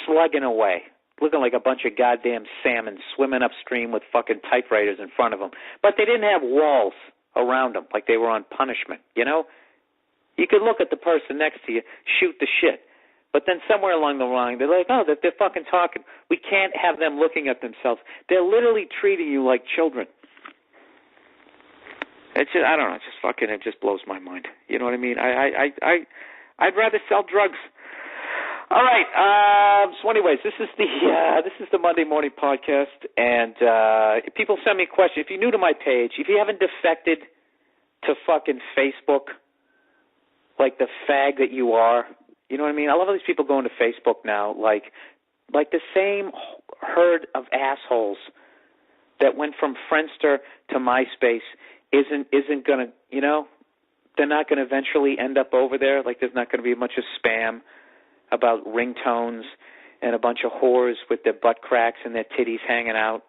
slugging away, looking like a bunch of goddamn salmon swimming upstream with fucking typewriters in front of them. But they didn't have walls around them like they were on punishment, You could look at the person next to you, shoot the shit. But then somewhere along the line, they're like, they're fucking talking. We can't have them looking at themselves. They're literally treating you like children. It's just, I don't know, it just blows my mind. You know what I mean? I'd rather sell drugs. All right. So anyways, this is the Monday Morning Podcast, and if people send me questions. If you're new to my page, if you haven't defected to fucking Facebook, like the fag that you are, you know what I mean? I love all these people going to Facebook now, like the same herd of assholes that went from Friendster to MySpace isn't going to, they're not going to eventually end up over there. Like there's not going to be a bunch of spam about ringtones and a bunch of whores with their butt cracks and their titties hanging out,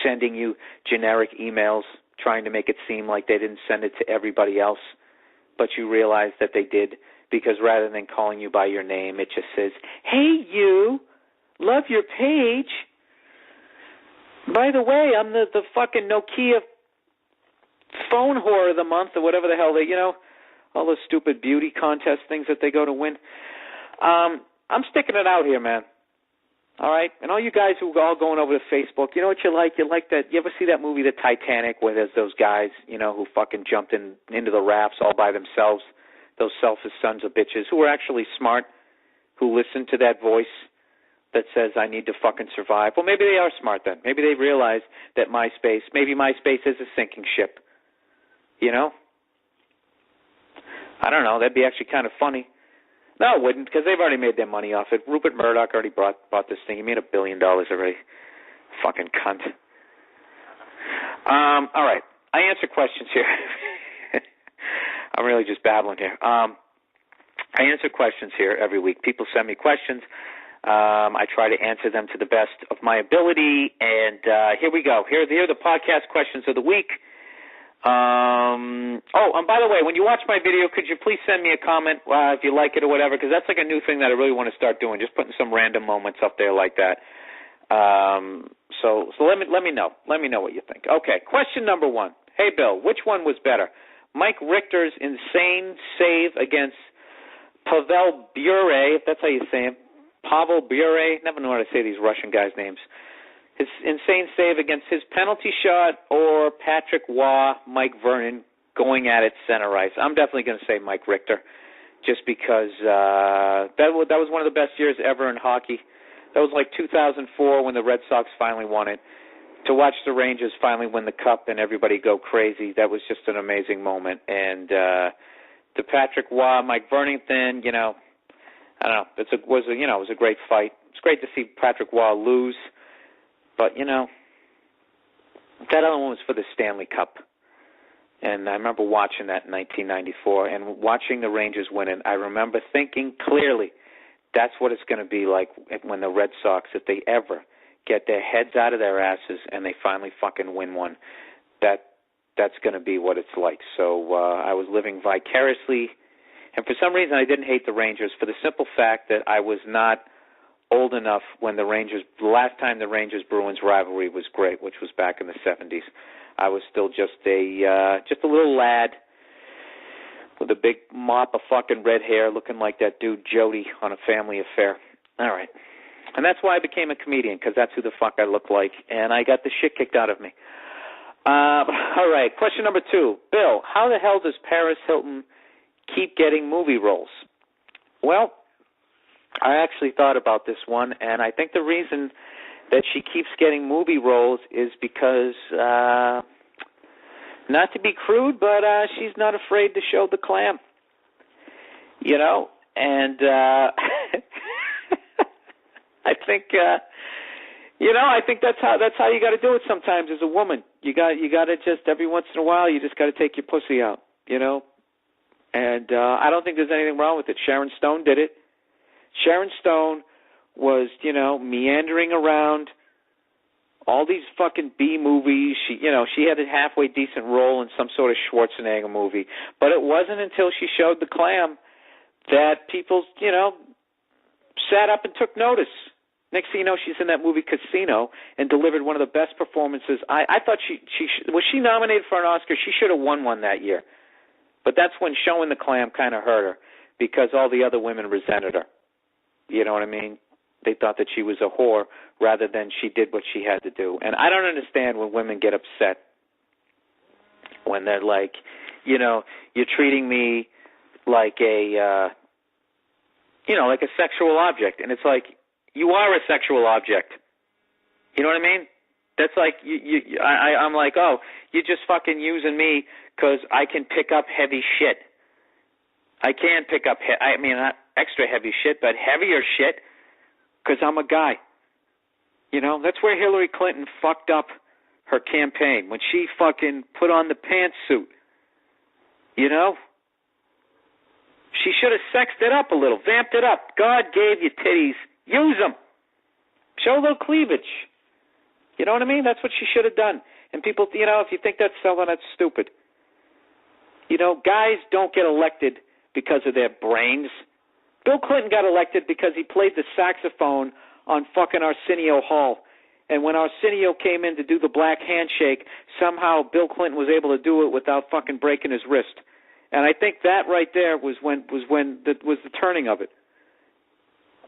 sending you generic emails trying to make it seem like they didn't send it to everybody else, but you realize that they did, because rather than calling you by your name, it just says, "Hey, you, love your page. By the way, I'm the fucking Nokia phone whore of the month," or whatever the hell they, all those stupid beauty contest things that they go to win. I'm sticking it out here, man. All right? And all you guys who are all going over to Facebook, you know what you like? You like that. You ever see that movie, The Titanic, where there's those guys, who fucking jumped into the rafts all by themselves, those selfish sons of bitches who are actually smart, who listen to that voice that says, I need to fucking survive. Well, maybe they are smart then. Maybe they realize that maybe MySpace is a sinking ship. I don't know. That'd be actually kind of funny. No, it wouldn't, because they've already made their money off it. Rupert Murdoch already bought this thing. He made $1 billion already. Fucking cunt. All right. I answer questions here. I'm really just babbling here. I answer questions here every week. People send me questions. I try to answer them to the best of my ability. And here we go. Here are the podcast questions of the week. And by the way, when you watch my video, could you please send me a comment if you like it or whatever? Because that's like a new thing that I really want to start doing, just putting some random moments up there like that. So let me know. Let me know what you think. Okay, question number 1. Hey, Bill, which one was better? Mike Richter's insane save against Pavel Bure, if that's how you say him. Pavel Bure, never know how to say these Russian guys' names. His insane save against his penalty shot, or Patrick Waugh, Mike Vernon going at it center ice. I'm definitely going to say Mike Richter, just because that was one of the best years ever in hockey. That was like 2004 when the Red Sox finally won it. To watch the Rangers finally win the Cup and everybody go crazy, that was just an amazing moment. And the Patrick Waugh, Mike Vernon thing, I don't know. It was a great fight. It's great to see Patrick Waugh lose. But, that other one was for the Stanley Cup. And I remember watching that in 1994 and watching the Rangers win it. I remember thinking clearly that's what it's going to be like when the Red Sox, if they ever get their heads out of their asses and they finally fucking win one, that's going to be what it's like. So I was living vicariously. And for some reason I didn't hate the Rangers for the simple fact that I was not old enough when the last time the Rangers-Bruins rivalry was great, which was back in the 70s. I was still just a little lad with a big mop of fucking red hair looking like that dude Jody on A Family Affair. All right. And that's why I became a comedian, because that's who the fuck I look like, and I got the shit kicked out of me. All right, question number 2. Bill, how the hell does Paris Hilton keep getting movie roles? Well, I actually thought about this one, and I think the reason that she keeps getting movie roles is because, not to be crude, but she's not afraid to show the clam. And I think I think that's how you got to do it sometimes as a woman. You got to just every once in a while you just got to take your pussy out, And I don't think there's anything wrong with it. Sharon Stone did it. Sharon Stone was, meandering around all these fucking B movies. She had a halfway decent role in some sort of Schwarzenegger movie. But it wasn't until she showed the clam that people, sat up and took notice. Next thing you know, she's in that movie Casino and delivered one of the best performances. I thought was she nominated for an Oscar? She should have won one that year. But that's when showing the clam kind of hurt her, because all the other women resented her. You know what I mean? They thought that she was a whore rather than she did what she had to do. And I don't understand when women get upset when they're like, you're treating me like a, like a sexual object. And it's like, you are a sexual object. You know what I mean? That's like, I'm like, oh, you're just fucking using me because I can pick up heavy shit. I can pick up, not extra heavy shit, but heavier shit, because I'm a guy. That's where Hillary Clinton fucked up her campaign, when she fucking put on the pantsuit. She should have sexed it up a little, vamped it up. God gave you titties. Use them. Show a little cleavage. You know what I mean? That's what she should have done. And people, if you think that's selling, that's stupid. Guys don't get elected because of their brains. Bill Clinton got elected because he played the saxophone on fucking Arsenio Hall. And when Arsenio came in to do the black handshake, somehow Bill Clinton was able to do it without fucking breaking his wrist. And I think that right there was the turning of it.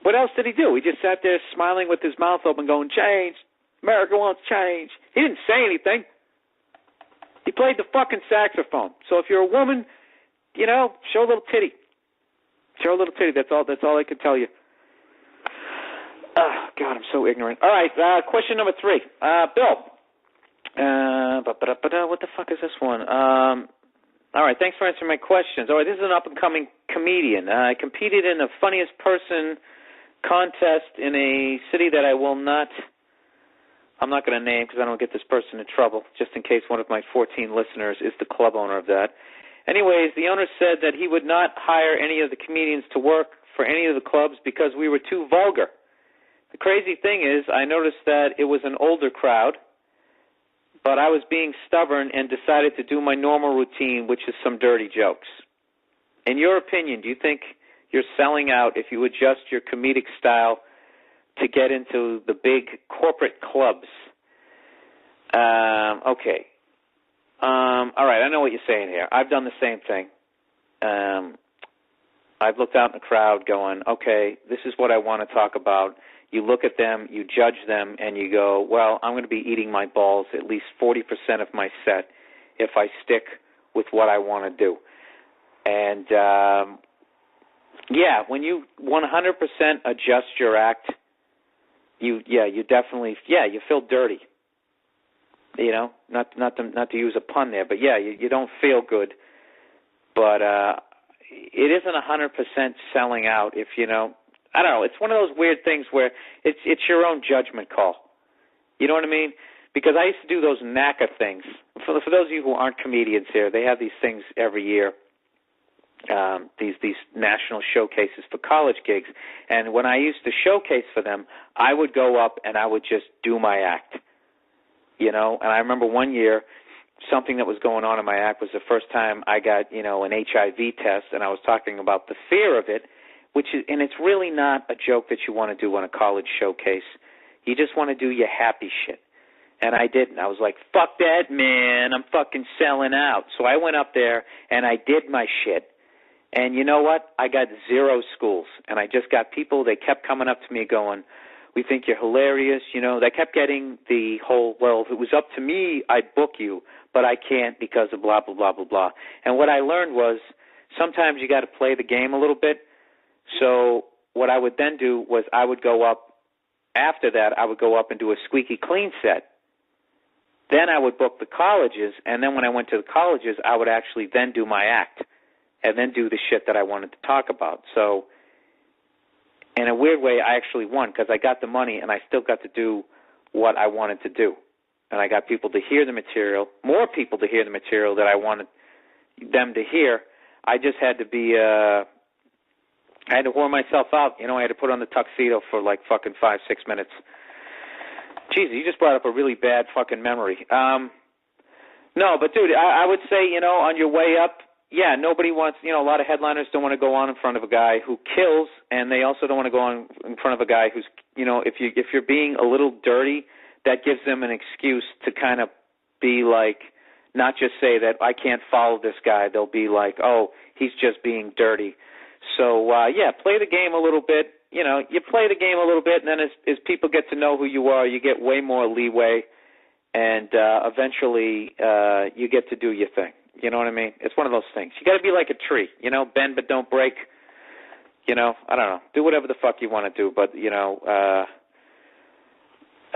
What else did he do? He just sat there smiling with his mouth open going, change. America wants change. He didn't say anything. He played the fucking saxophone. So if you're a woman, show a little titty. Show a little titty. That's all I can tell you. Oh, God, I'm so ignorant. All right, question number 3. Bill. What the fuck is this one? All right, thanks for answering my questions. All right, this is an up-and-coming comedian. I competed in the funniest person contest in a city that I'm not going to name because I don't get this person in trouble, just in case one of my 14 listeners is the club owner of that. Anyways, the owner said that he would not hire any of the comedians to work for any of the clubs because we were too vulgar. The crazy thing is, I noticed that it was an older crowd, but I was being stubborn and decided to do my normal routine, which is some dirty jokes. In your opinion, do you think you're selling out if you adjust your comedic style to get into the big corporate clubs? Okay. All right, I know what you're saying here. I've done the same thing. I've looked out in the crowd going, okay, this is what I want to talk about. You look at them, you judge them, and you go, well, I'm going to be eating my balls at least 40% of my set if I stick with what I want to do. And, yeah, when you 100% adjust your act, you definitely, you feel dirty. You know, not to use a pun there, but yeah, you don't feel good. But it isn't 100% selling out if, you know, I don't know, it's one of those weird things where it's your own judgment call. You know what I mean? Because I used to do those NACA things. For those of you who aren't comedians here, they have these things every year, these national showcases for college gigs. And when I used to showcase for them, I would go up and I would just do my act. You know, and I remember one year something that was going on in my act was the first time I got, you know, an HIV test, and I was talking about the fear of it, and it's really not a joke that you want to do on a college showcase. You just want to do your happy shit. And I didn't. I was like, fuck that, man. I'm fucking selling out. So I went up there and I did my shit. And you know what? I got 0 schools. And I just got people, they kept coming up to me going, we think you're hilarious. You know, they kept getting the whole, well, if it was up to me, I'd book you, but I can't because of blah, blah, blah, blah, blah. And what I learned was sometimes you got to play the game a little bit. So what I would then do was I would go up, after that, I would go up and do a squeaky clean set. Then I would book the colleges, and then when I went to the colleges, I would actually then do my act and then do the shit that I wanted to talk about. So in a weird way, I actually won because I got the money and I still got to do what I wanted to do. And I got people to hear the material, more people to hear the material that I wanted them to hear. I just had to be, I had to whore myself out. You know, I had to put on the tuxedo for like fucking 5-6 minutes. Jesus, you just brought up a really bad fucking memory. No, but dude, I would say, you know, on your way up, yeah, nobody wants, you know, a lot of headliners don't want to go on in front of a guy who kills, and they also don't want to go on in front of a guy who's, you know, if you're being a little dirty, that gives them an excuse to kind of be like, not just say that I can't follow this guy. They'll be like, oh, he's just being dirty. So, yeah, play the game a little bit. You know, you play the game a little bit, and then as people get to know who you are, you get way more leeway, and eventually you get to do your thing. You know what I mean? It's one of those things. You got to be like a tree, you know, bend but don't break. You know, I don't know. Do whatever the fuck you want to do, but, you know, I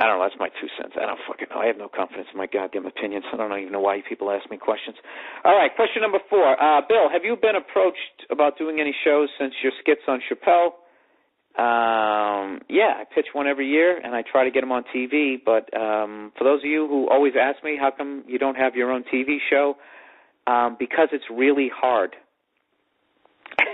don't know. That's my 2 cents. I don't fucking know. I have no confidence in my goddamn opinions. I don't even know why people ask me questions. All right, question number 4. Bill, have you been approached about doing any shows since your skits on Chappelle? Yeah, I pitch one every year, and I try to get them on TV. But for those of you who always ask me, how come you don't have your own TV show? Because it's really hard.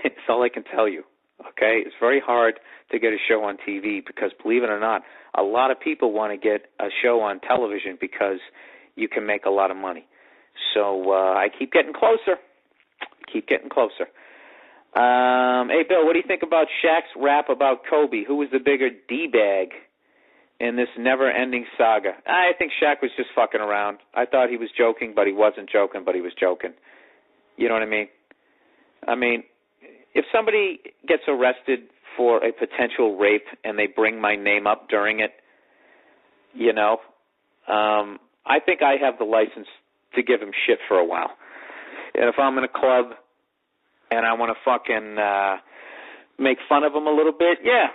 That's all I can tell you, okay? It's very hard to get a show on TV because, believe it or not, a lot of people want to get a show on television because you can make a lot of money. So I keep getting closer. Hey, Bill, what do you think about Shaq's rap about Kobe? Who was the bigger D-bag in this never-ending saga? I think Shaq was just fucking around. I thought he was joking, but he wasn't joking, but he was joking. You know what I mean? I mean, if somebody gets arrested for a potential rape and they bring my name up during it, you know, I think I have the license to give him shit for a while. And if I'm in a club and I want to fucking make fun of him a little bit, yeah.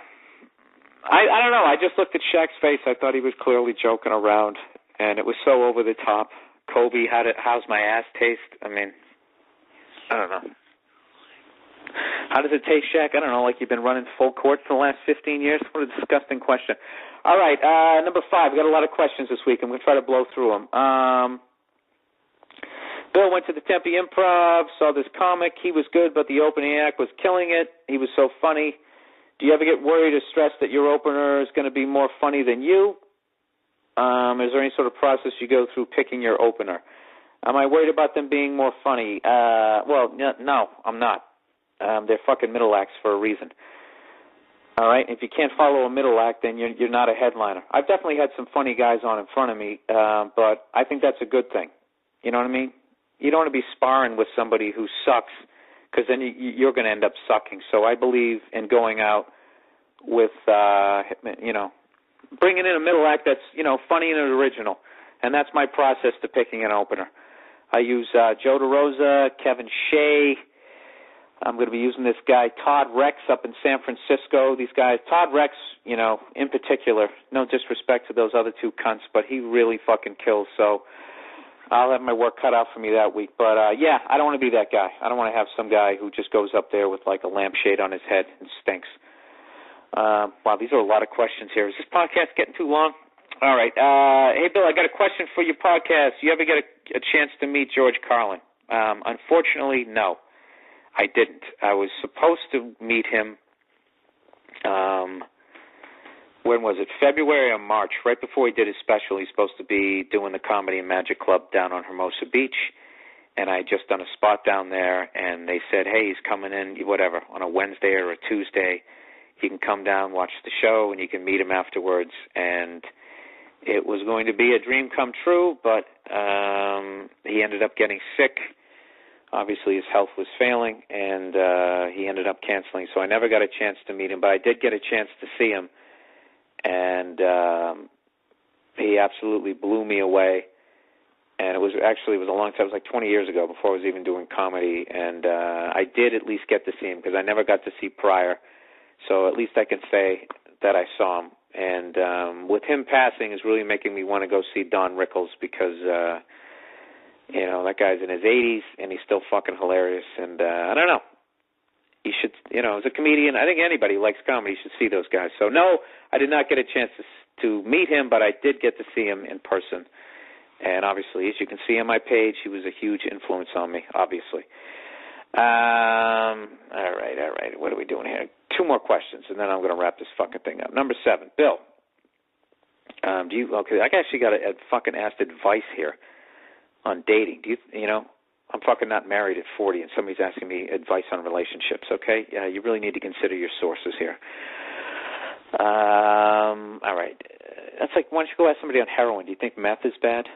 I don't know. I just looked at Shaq's face. I thought he was clearly joking around, and it was so over the top. Kobe, how's my ass taste? I mean, I don't know. How does it taste, Shaq? I don't know, like you've been running full court for the last 15 years? What a disgusting question. All right, number 5. We've got a lot of questions this week. I'm going to try to blow through them. Bill went to the Tempe Improv, saw this comic. He was good, but the opening act was killing it. He was so funny. Do you ever get worried or stressed that your opener is going to be more funny than you? Is there any sort of process you go through picking your opener? Am I worried about them being more funny? Well, no, I'm not. They're fucking middle acts for a reason. All right? If you can't follow a middle act, then you're not a headliner. I've definitely had some funny guys on in front of me, but I think that's a good thing. You know what I mean? You don't want to be sparring with somebody who sucks, because then you're going to end up sucking. So I believe in going out with, bringing in a middle act that's, funny and original. And that's my process to picking an opener. I use Joe DeRosa, Kevin Shea. I'm going to be using this guy, Todd Rex, up in San Francisco. These guys, Todd Rex, in particular, no disrespect to those other two cunts, but he really fucking kills. So I'll have my work cut out for me that week. But, I don't want to be that guy. I don't want to have some guy who just goes up there with like a lampshade on his head and stinks. Wow, these are a lot of questions here. Is this podcast getting too long? All right. Hey, Bill, I got a question for your podcast. You ever get a chance to meet George Carlin? Unfortunately, no, I didn't. I was supposed to meet him, when was it, February or March, right before he did his special. He's supposed to be doing the Comedy and Magic Club down on Hermosa Beach, and I had just done a spot down there, and they said, hey, he's coming in, whatever, on a Wednesday or a Tuesday. You can come down, watch the show, and you can meet him afterwards. And it was going to be a dream come true, but he ended up getting sick. Obviously, his health was failing, and he ended up canceling. So I never got a chance to meet him, but I did get a chance to see him. And he absolutely blew me away. And it was a long time. It was like 20 years ago, before I was even doing comedy. And I did at least get to see him, because I never got to see Pryor. So at least I can say that I saw him. And with him passing is really making me want to go see Don Rickles, because, that guy's in his 80s, and he's still fucking hilarious. And I don't know. You should, as a comedian, I think anybody who likes comedy should see those guys. So, no, I did not get a chance to meet him, but I did get to see him in person. And obviously, as you can see on my page, he was a huge influence on me, obviously. All right. What are we doing here? 2 more questions, and then I'm going to wrap this fucking thing up. Number 7, Bill. Okay, I actually got a fucking asked advice here on dating. I'm fucking not married at 40, and somebody's asking me advice on relationships, okay? You really need to consider your sources here. All right. That's like, why don't you go ask somebody on heroin? Do you think meth is bad?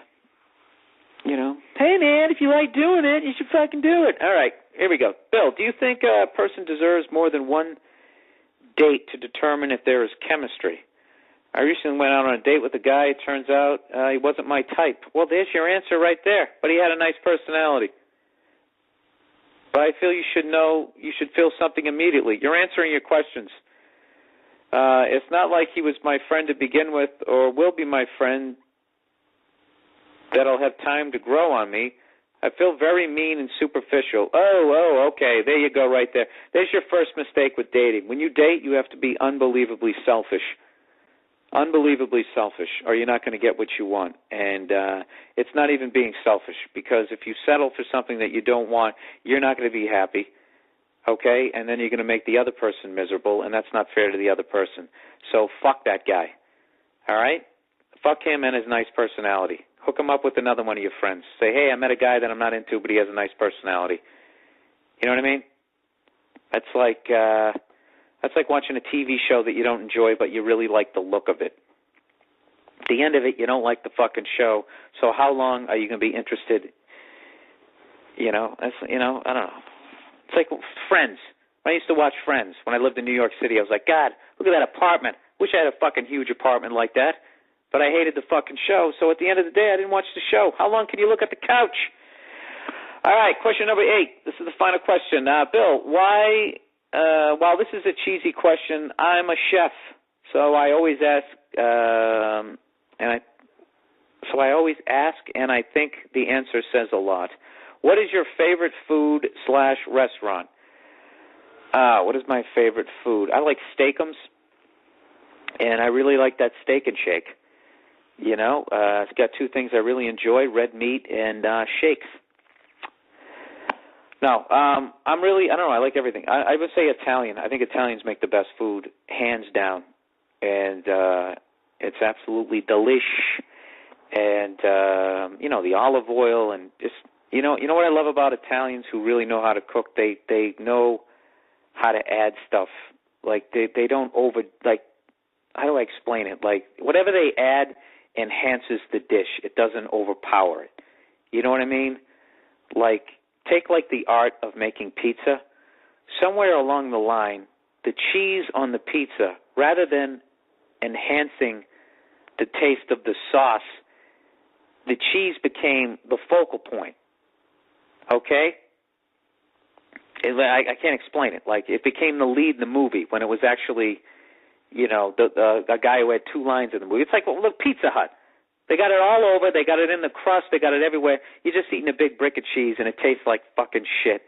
Hey, man, if you like doing it, you should fucking do it. All right, here we go. Bill, do you think a person deserves more than one date to determine if there is chemistry? I recently went out on a date with a guy. It turns out he wasn't my type. Well, there's your answer right there. But he had a nice personality. But I feel you should feel something immediately. You're answering your questions. It's not like he was my friend to begin with, or will be my friend that'll have time to grow on me. I feel very mean and superficial. Oh, okay, there you go right there. There's your first mistake with dating. When you date, you have to be unbelievably selfish. Unbelievably selfish, or you're not going to get what you want. And it's not even being selfish, because if you settle for something that you don't want, you're not going to be happy, okay? And then you're going to make the other person miserable, and that's not fair to the other person. So fuck that guy, all right? Fuck him and his nice personality. Hook him up with another one of your friends. Say, hey, I met a guy that I'm not into, but he has a nice personality. You know what I mean? That's like watching a TV show that you don't enjoy, but you really like the look of it. At the end of it, you don't like the fucking show, so how long are you going to be interested? I don't know. It's like Friends. When I used to watch Friends, when I lived in New York City, I was like, God, look at that apartment. Wish I had a fucking huge apartment like that. But I hated the fucking show, so at the end of the day, I didn't watch the show. How long can you look at the couch? All right, question number 8. This is the final question. Bill, why... while this is a cheesy question, I'm a chef, so I always ask, and I think the answer says a lot. What is your favorite food / restaurant? What is my favorite food? I like Steakums, and I really like that Steak and Shake. It's got 2 things I really enjoy: red meat and shakes. No, I'm really, I don't know, I like everything. I would say Italian. I think Italians make the best food, hands down. And it's absolutely delish. And, the olive oil and just, you know what I love about Italians who really know how to cook? They know how to add stuff. Like, they don't how do I explain it? Like, whatever they add enhances the dish. It doesn't overpower it. You know what I mean? Like, take the art of making pizza. Somewhere along the line, the cheese on the pizza, rather than enhancing the taste of the sauce, the cheese became the focal point. Okay? I can't explain it. Like, it became the lead in the movie when it was actually, a guy who had two lines in the movie. It's like, well, look, Pizza Hut. They got it all over. They got it in the crust. They got it everywhere. You're just eating a big brick of cheese, and it tastes like fucking shit.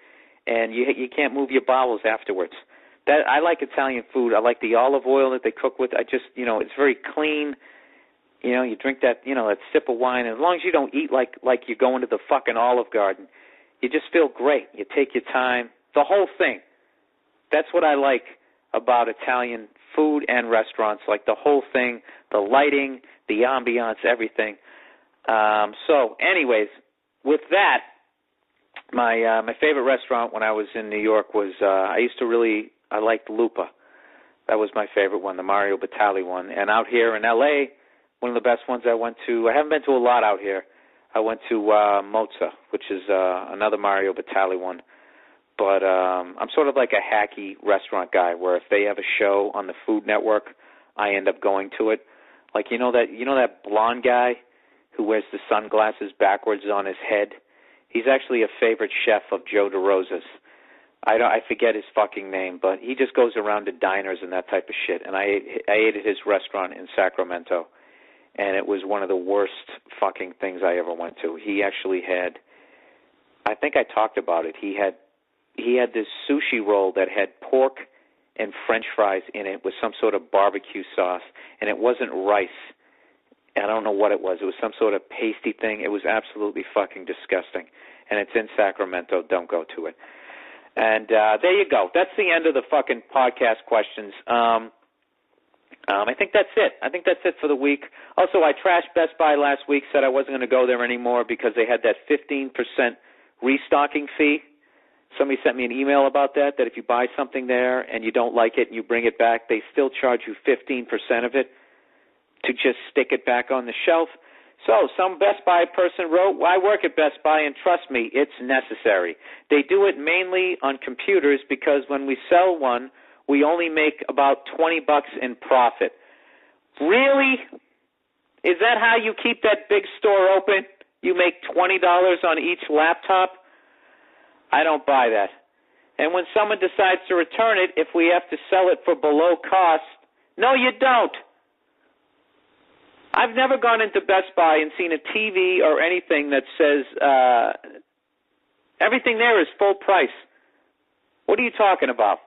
And you can't move your bowels afterwards. I like Italian food. I like the olive oil that they cook with. It's very clean. You drink that, that sip of wine. And as long as you don't eat like you're going to the fucking Olive Garden, you just feel great. You take your time. The whole thing. That's what I like about Italian food and restaurants. Like the whole thing, the lighting, the ambiance, everything. So, anyways, with that, my favorite restaurant when I was in New York was I liked Lupa. That was my favorite one, the Mario Batali one. And out here in L.A., one of the best ones I went to. I haven't been to a lot out here. I went to Mozza, which is another Mario Batali one. But I'm sort of like a hacky restaurant guy, where if they have a show on the Food Network, I end up going to it. Like that blonde guy who wears the sunglasses backwards on his head. He's actually a favorite chef of Joe DeRosa's. I forget his fucking name, but he just goes around to diners and that type of shit. And I ate at his restaurant in Sacramento, and it was one of the worst fucking things I ever went to. He actually had, I think I talked about it. He had this sushi roll that had pork and French fries in it with some sort of barbecue sauce, and it wasn't rice. I don't know what it was. It was some sort of pasty thing. It was absolutely fucking disgusting. And it's in Sacramento. Don't go to it. And there you go. That's the end of the fucking podcast questions. I think that's it. I think that's it for the week. Also, I trashed Best Buy last week, said I wasn't going to go there anymore because they had that 15% restocking fee. Somebody sent me an email about that if you buy something there and you don't like it and you bring it back, they still charge you 15% of it to just stick it back on the shelf. So some Best Buy person wrote, I work at Best Buy, and trust me, it's necessary. They do it mainly on computers because when we sell one, we only make about $20 in profit. Really? Is that how you keep that big store open? You make $20 on each laptop? I don't buy that. And when someone decides to return it, if we have to sell it for below cost, no, you don't. I've never gone into Best Buy and seen a TV or anything that says everything there is full price. What are you talking about?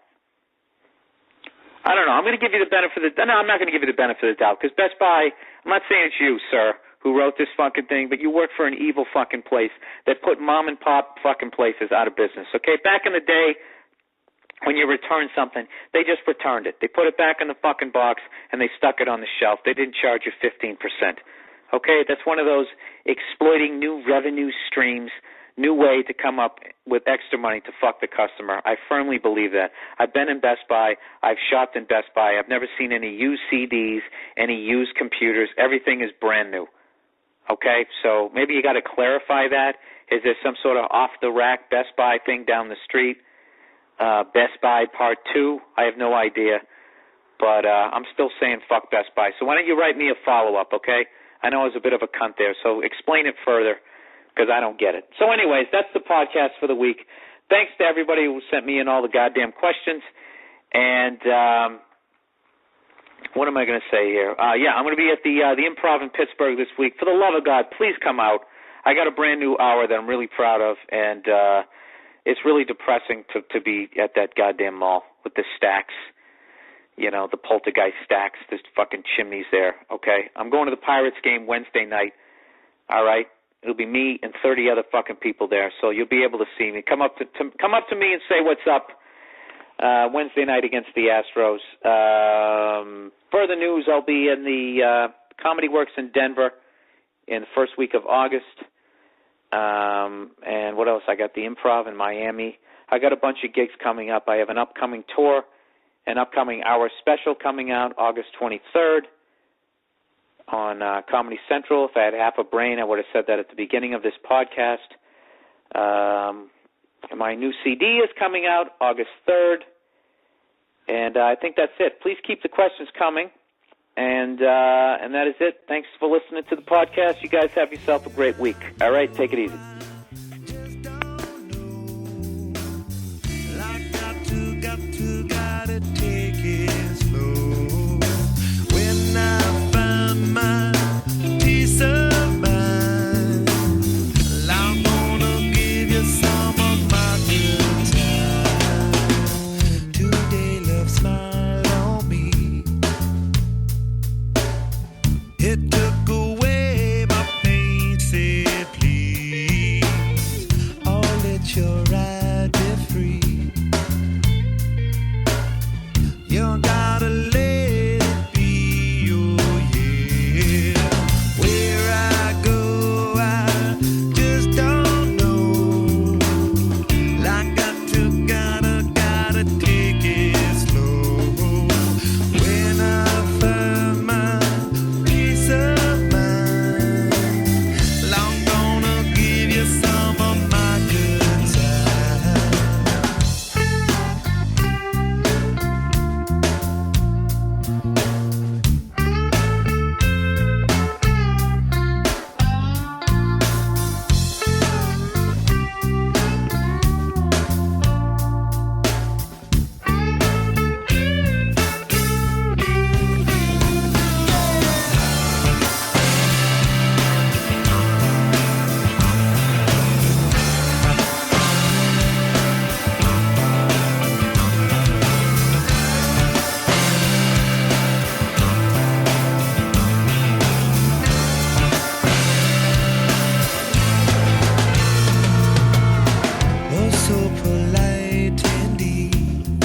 I don't know. I'm going to give you the benefit of the... No, I'm not going to give you the benefit of the doubt because Best Buy, I'm not saying it's you, sir, who wrote this fucking thing, but you work for an evil fucking place that put mom and pop fucking places out of business, okay? Back in the day, when you return something, they just returned it. They put it back in the fucking box, and they stuck it on the shelf. They didn't charge you 15%. Okay? That's one of those exploiting new revenue streams, new way to come up with extra money to fuck the customer. I firmly believe that. I've been in Best Buy. I've shopped in Best Buy. I've never seen any used CDs, any used computers. Everything is brand new. Okay? So maybe you got to clarify that. Is there some sort of off-the-rack Best Buy thing down the street? Best Buy Part 2, I have no idea, but I'm still saying fuck Best Buy. So why don't you write me a follow-up, okay? I know I was a bit of a cunt there, so explain it further because I don't get it. So anyways, that's the podcast for the week. Thanks to everybody who sent me in all the goddamn questions. And what am I going to say here? I'm going to be at the Improv in Pittsburgh this week. For the love of God, please come out. I got a brand new hour that I'm really proud of, and it's really depressing to be at that goddamn mall with the stacks, the poltergeist stacks, there's fucking chimneys there, okay? I'm going to the Pirates game Wednesday night, all right? It'll be me and 30 other fucking people there, so you'll be able to see me. Come up to me and say what's up. Wednesday night against the Astros. Further news, I'll be in the Comedy Works in Denver in the first week of August. And what else? I got the Improv in Miami. I got a bunch of gigs coming up. I have an upcoming tour, an upcoming hour special coming out August 23rd on Comedy Central. If I had half a brain, I would have said that at the beginning of this podcast. My new CD is coming out August 3rd. And I think that's it. Please keep the questions coming. And that is it. Thanks for listening to the podcast. You guys have yourself a great week. All right, take it easy. Gotta take it slow. When I find my peace of mind, I'm gonna give you some of my good time. Today love smile on me. It took away my pain, said please, oh let your ride be free. You gotta let it be, oh yeah. Where I go, I just don't know. Like gotta take it slow. When I find my peace of mind, I'm gonna give you some of my good time. Oh, so polite indeed.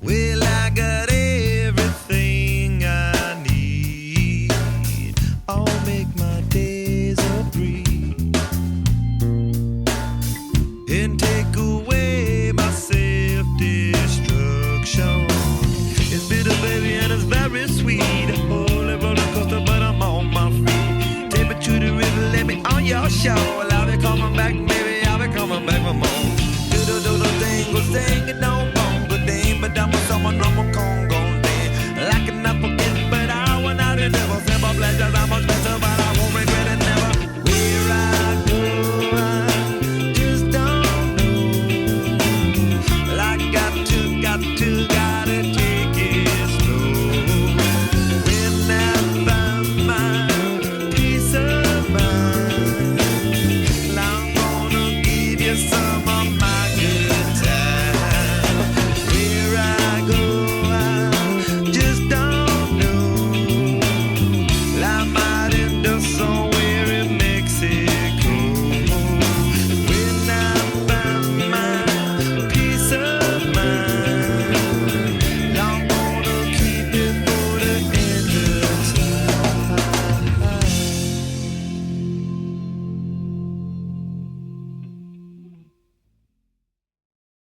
Well, I got everything I need. I'll make my days a breeze.